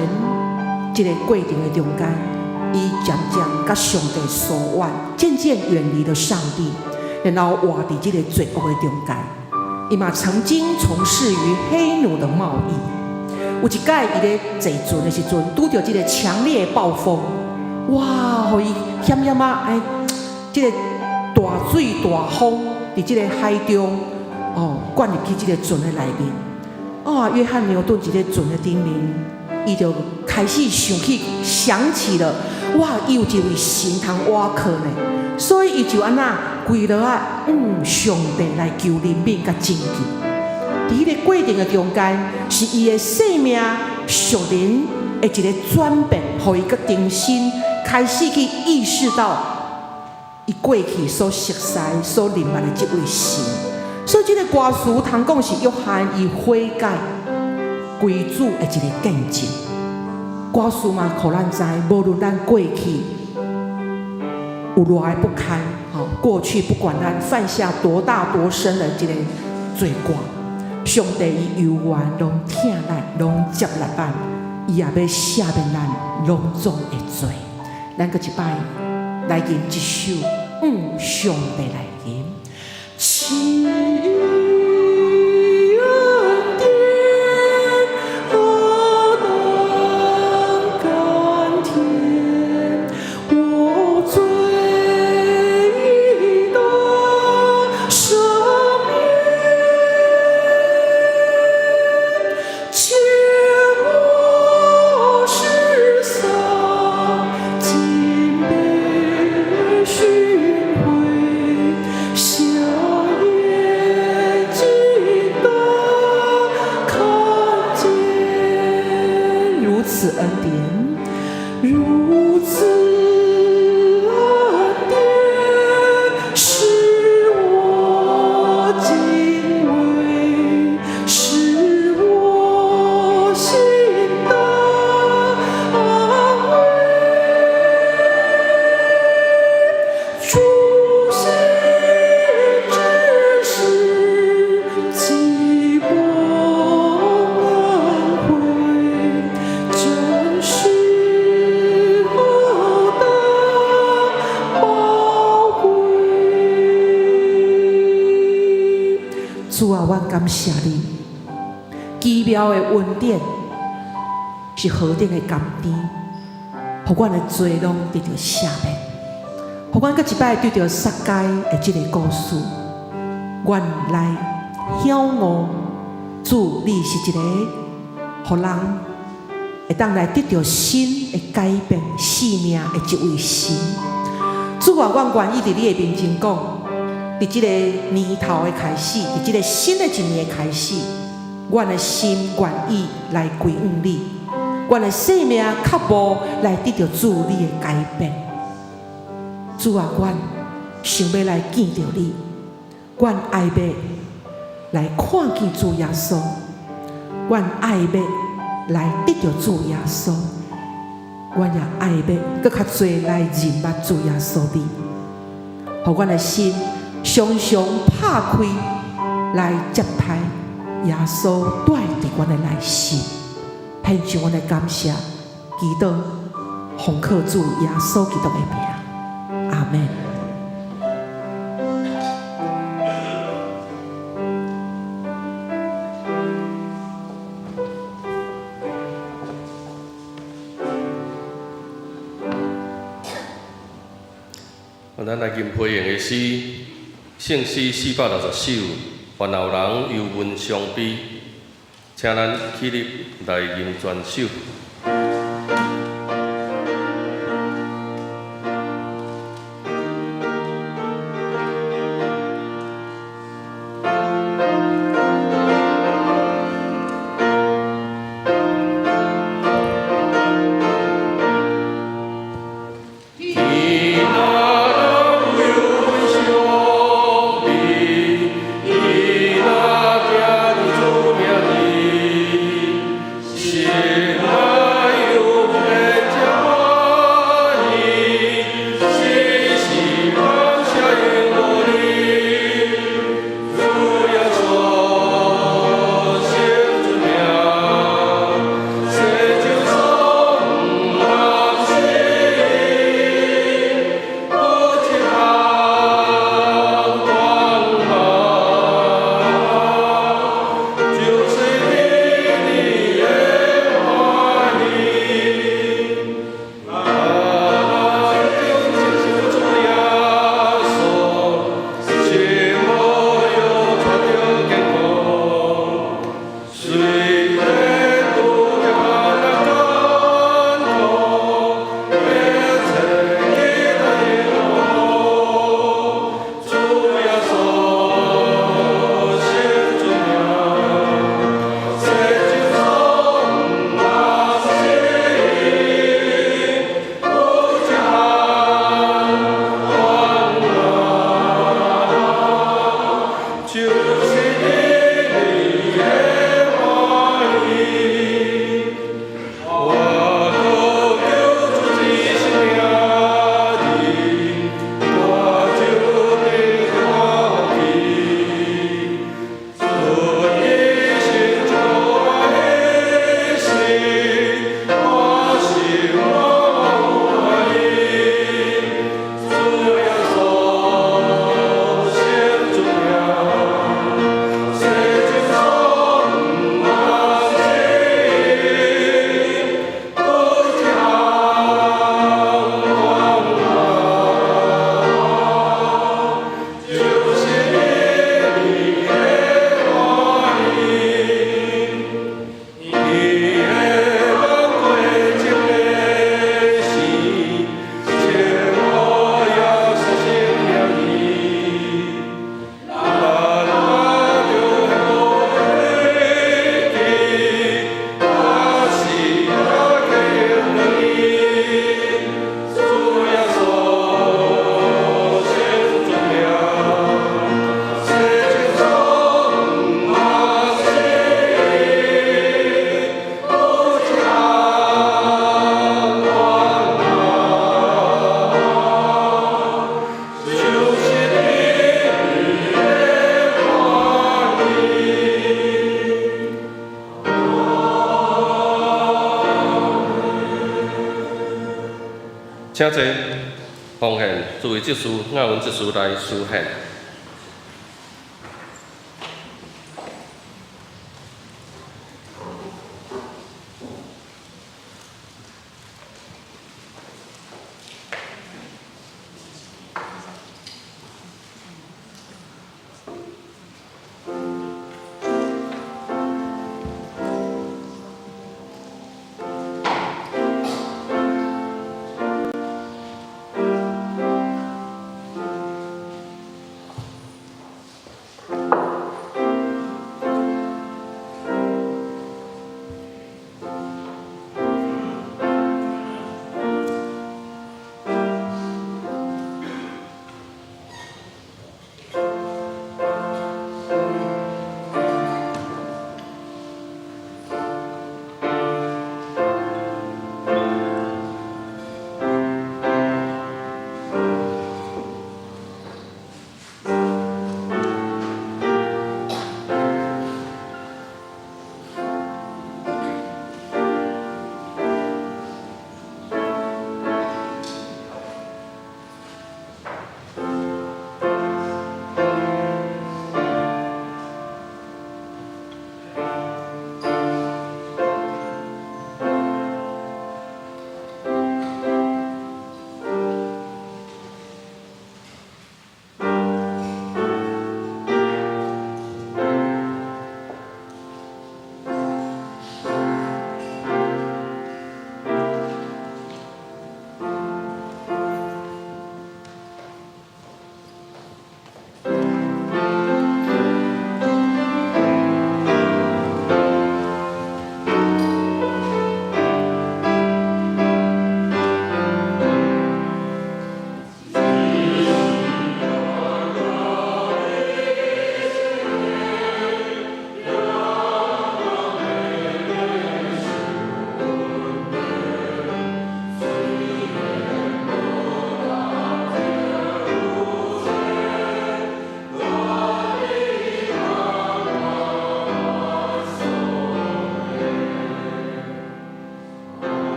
这个过程的中间，伊渐渐甲上帝疏远，渐渐远离了上帝，然后活伫这个罪恶的中间。伊嘛曾经从事于黑奴的贸易。有一届，伊咧坐船的时阵，拄到这个强烈的暴风，哇！互伊险险这个大水大风伫这个海中灌入去这个船的内面。约翰牛顿伫咧船的顶面，伊就开始想起了，哇！伊有一位神通倚靠呢，所以伊就安那跪落上帝来求怜悯甲拯救。伫迄个过程的中间，是伊的生命属灵的一个转变，互伊个重新开始去意识到伊过去所熟悉、所认识的这位神。所以，这个歌词通讲是约翰伊悔改归主的一个见证。歌词嘛，互咱知，无论咱过去有偌的不堪，过去不管咱犯下多大多深的这个罪过。上帝伊犹原拢听咱，拢接纳咱，伊也要赦免咱拢总的罪。咱搁一摆来吟一首，上帝来吟。慈恩典何等甘甜，我罪已得赦免。切莫失丧，今被寻回，笑颜尽得看见。如此恩典，如此恩典，使我奇妙的恩典，是何等的甘甜，互阮的罪拢得到赦免，互阮搁一摆对着撒该的这个故事，原来晓悟主，你是一个互人会当来得到新的改变生命的一位神。主啊，阮愿意伫你的面前讲，伫这个年头的开始，伫这个新的一年的开始，阮的心愿意来归向你，阮的生命脚步来得到主你的改变。主啊，阮想要来见到你，阮爱要来看见主耶稣，阮爱要来得到主耶稣，阮也爱要搁较侪来认捌主耶稣你，互阮的心常常拍开来接待耶稣带伫阮的内心，献上阮的感谢，祈祷奉靠主耶稣基督的名，阿门。咱来吟批用的诗，圣诗460首，烦恼人忧闷伤悲，请咱起立来吟全首。请坐，奉献作为这书雅文这书来书献。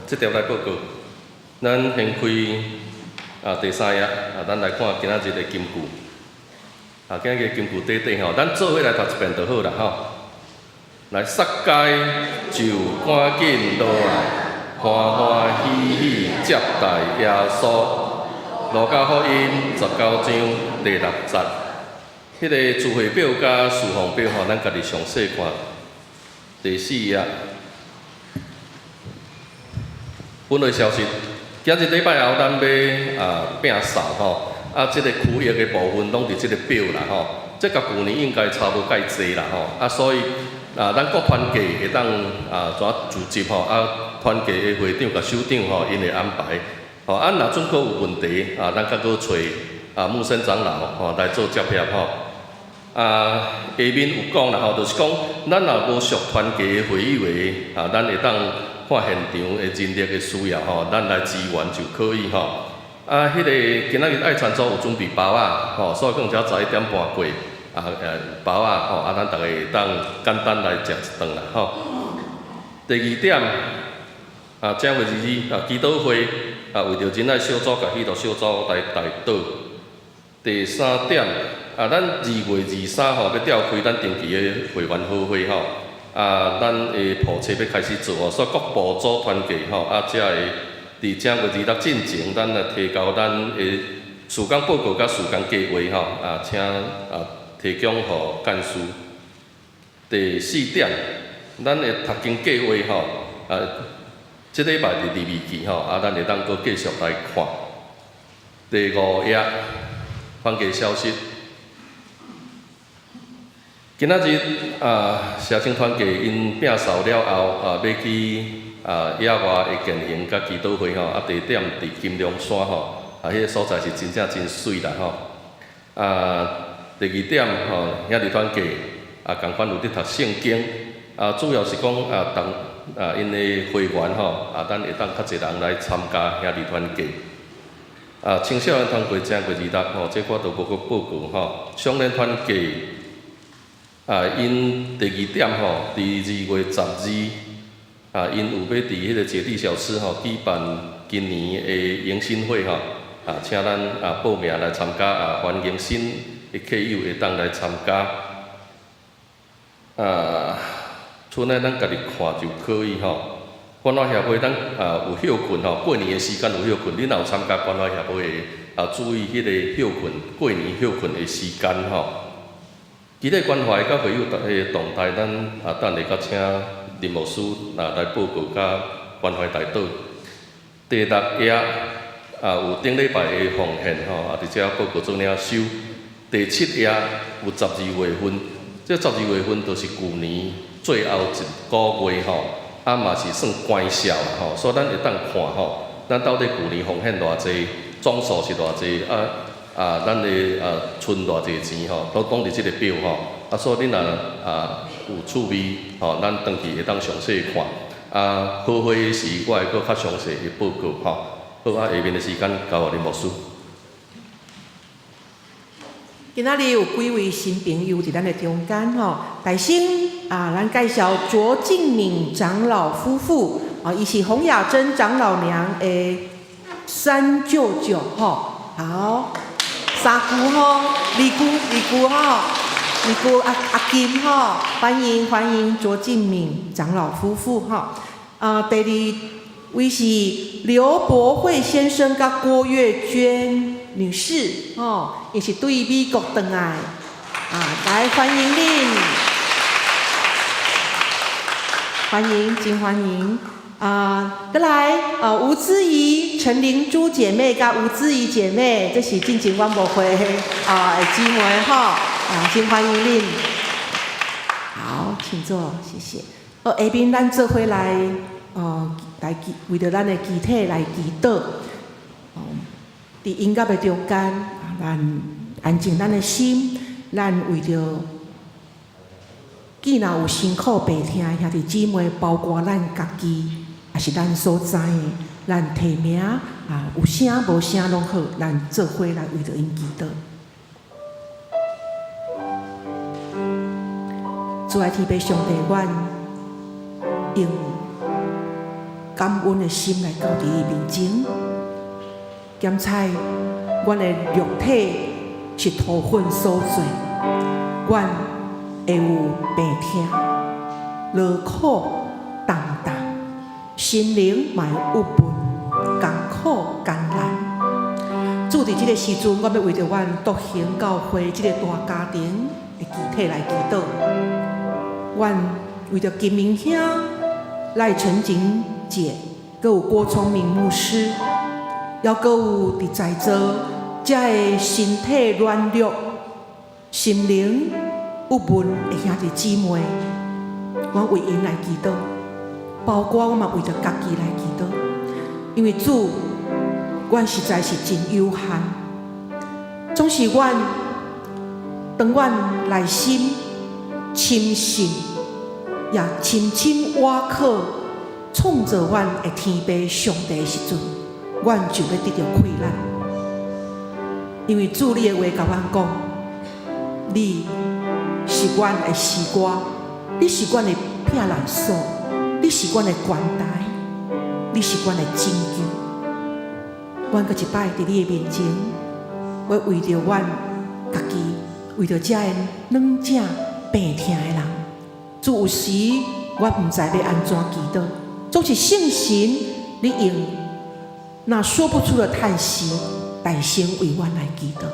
这条来报告，咱先开第3页咱来看今仔日的金句。今日的金句短吼，咱做伙来读一遍就好啦吼。来，撒该就赶紧落来，欢欢喜喜接待耶稣。路加福音19章第6节，迄个聚会表甲事奉表吼，咱家己详细看。第4页，本来消息，今日礼拜后咱要摒扫吼，即个区域的部分拢伫即个表啦吼，即甲旧年应该差不介济啦吼，所以咱各团契会当怎组织吼，团契的会长甲首长吼，因会安排。吼，若准阁有问题，咱甲搁找木生长老吼来做接洽吼。下面有讲啦吼，就是讲咱若无属团契的会议的，咱会当看现场的人力的需要吼，咱来支援就可以吼。迄个今仔日爱餐组有准备包吼，所以讲只11点半过包吼，咱逐个会当简单来食一顿啦吼。第2点正月2日祈祷会。为着仁爱小组甲许多小组来带导。第3点，咱2月23号要召开咱定期的会员好会吼，咱的铺车要开始做所以各部组团契吼，才会伫正月26进前，咱来提交咱的事工报告甲事工计划吼，请提供互干事。第4点，咱的读经计划吼，即礼拜伫利未记吼，咱会当搁继续来看。第5页，番茄消息。今仔日社青团契因摒扫了后，要去野外的健行甲祈祷会吼，地点伫金龙山吼，迄个所在是真正真水啦吼。第2点吼，兄弟团契共款有伫读圣经，主要是讲因的会员吼，咱会当较侪人来参加兄弟团契。青少年团契正月26吼，这我都无搁报告吼。少年团契因第2点吼，伫2月12，因有要伫迄个姐弟小吃吼举办今年的迎新会吼，请咱报名来参加，欢迎新的客友会当来参加。剩下咱家己看就可以吼。关怀协会咱有休困吼，过年的时间有休困，恁若有参加关怀协会注意迄个休困，过年休困的时间吼。其他关怀甲会友的动态，咱等下甲请林牧师来报告甲关怀大导。第6页有顶礼拜的奉献吼，伫遮报告做领收。第7页有12月份，这12月份就是旧年最后1个月吼，嘛是算关销啦吼，所以咱会当看吼，咱到底旧年奉献偌济，总数是偌济咱的存偌济钱吼，都讲伫即个表吼，所以恁若有趣味吼，咱登记会当详细看。好会时我会搁较详细的报告吼。好下面的时间交互林牧师。今仔日有几位新朋友伫咱的中间吼，大先咱介绍卓敬敏长老夫妇，伊是洪雅珍长老娘的3舅舅吼，好，3姑吼，二姑吼，二姑阿金吼，欢迎卓敬敏长老夫妇吼。第2位是刘博惠先生甲郭月娟女士吼，伊是对美国回来来欢迎恁，真欢迎。再来吴姿怡、陈玲珠姐妹甲吴姿怡姐妹，这是进前阮无会的姊妹吼，真欢迎恁。好，请坐，谢谢。下面咱做伙来来为着咱的肢体来祈祷。伫音乐的中间，咱安静咱的心，咱为着既然有辛苦白听兄弟姊妹，包括咱家己，也是咱所知的，咱提名有声无声拢好，咱做伙来为着因祈祷。主爱天父上帝，阮用感恩的心来到你的面前。检查阮的肉体是土粉所做，阮会有病痛、劳苦、重担，心灵嘛会郁闷、艰苦、艰难。主伫这个时阵，我要为着阮独行教会这个大家庭的集体来祈祷。阮为着金明兄、赖纯景姐，阁有郭聪明牧师，还阁有伫在座遮个身体软弱、心灵郁闷的兄弟姊妹，我为因来祈祷，包括我嘛为着家己来祈祷，因为主，阮实在是真有限，总是阮当阮内心深信，也深深倚靠创造阮的天父上帝的时阵，阮就要得到困难。因为主你的话甲阮讲，你是阮的诗歌，你是阮的避难所，你是阮的关台，你是阮的拯救。阮搁一摆伫你的面前，我为着阮家己，为着遮个软正病痛的人，主有时我毋知要安怎祈祷，总是圣神你用那说不出的叹息，大声为阮来祈祷，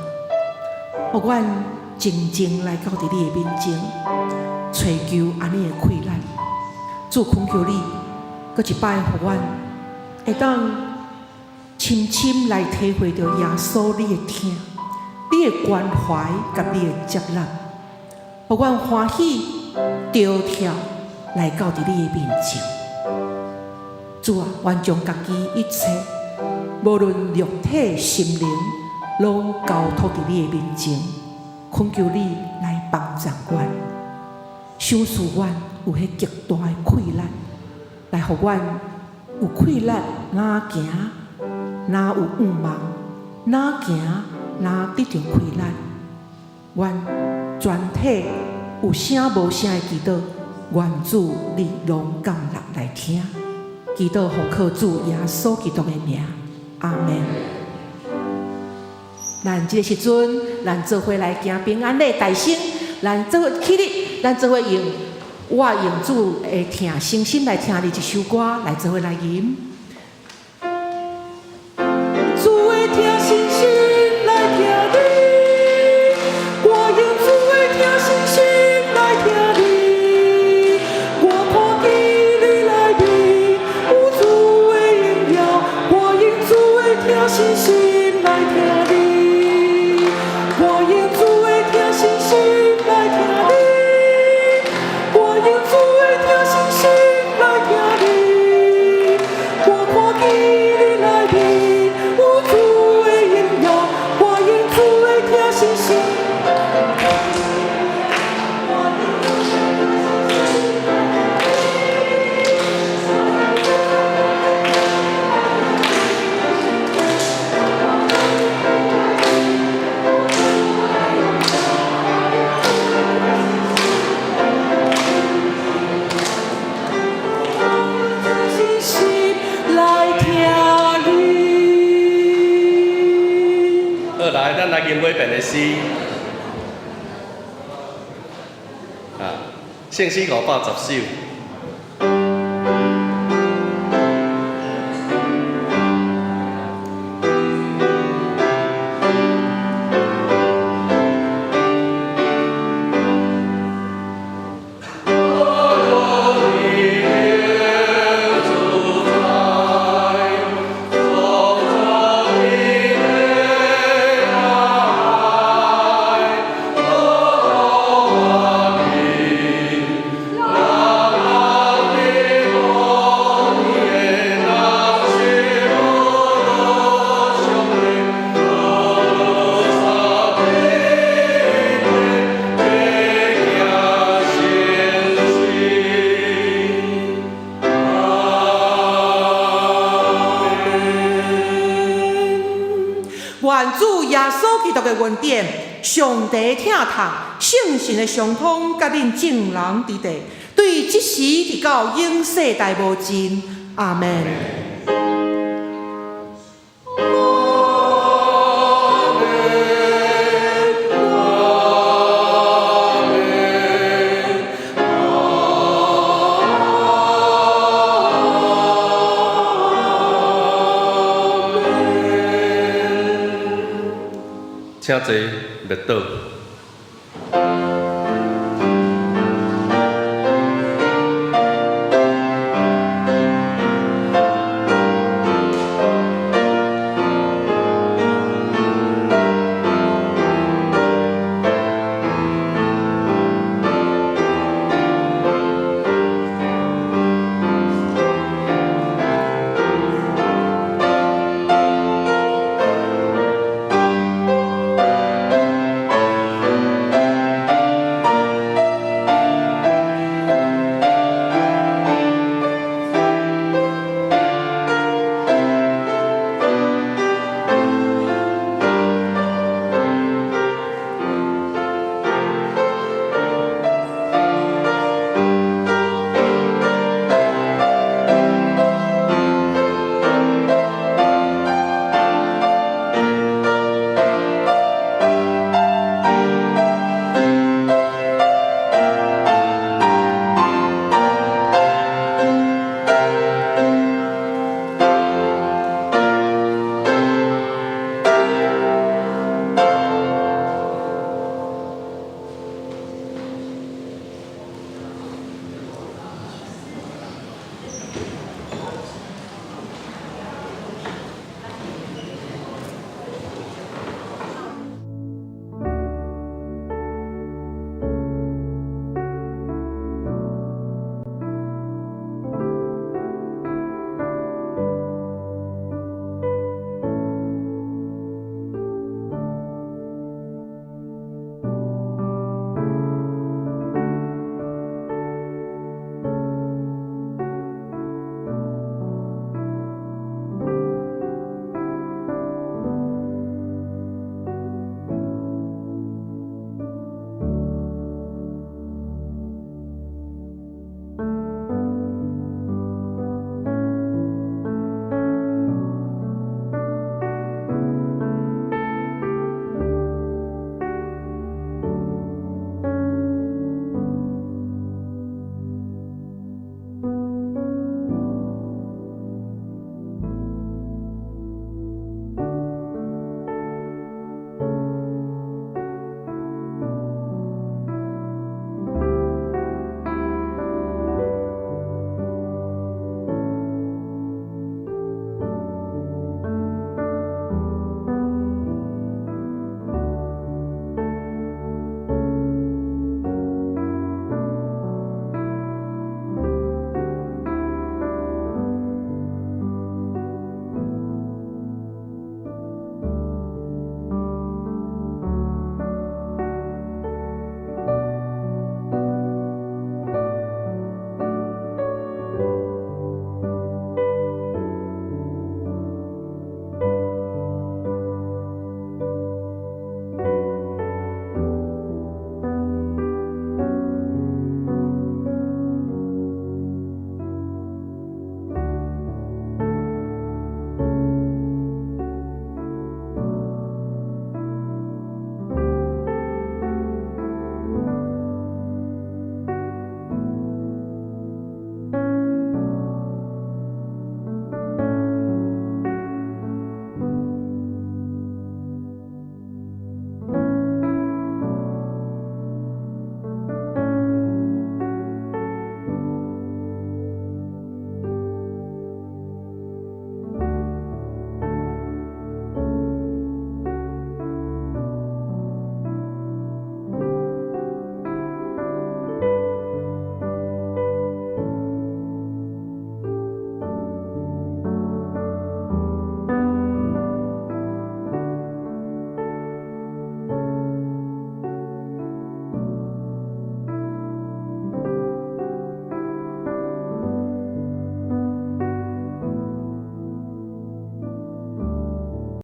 互阮静静来到伫你的面前，找求安尼的困难。主恳求你，搁一摆互阮会当深深来体会到耶稣你的疼、你的关怀甲你的接纳，互阮欢喜跳跳来到伫你的面前。主啊，愿将家己一切，无论肉体、心灵，拢交托伫你的面前，恳求你来帮助阮，赏赐阮有迄极大的困难，来互阮有困难哪行，哪有愿望，哪行哪得到困难。阮全体有声无声的祈祷，愿主你拢降落来听。祈祷奉靠主耶稣基督的名，阿门。咱这个时阵，咱做伙来行平安礼大声，咱做伙起立，咱做伙用我用主的听，诚心来听你一首歌，来做伙来吟。主的听，诚心来听你，我用主的听，诚心来听你，我看见你来面，有主的荣耀，我用主的听，诚心来听你，我用主的听，诚心来听你，我用主的听，诚心来听你，我看见你来面，有主的荣耀，我用主的听，诚心。好，来，咱来吟尾遍的诗。圣诗510首。愿主耶稣基督的恩典、上帝疼痛、圣神的相通，甲恁众人伫地，对即时直到永世代无尽。阿门。请坐，列倒。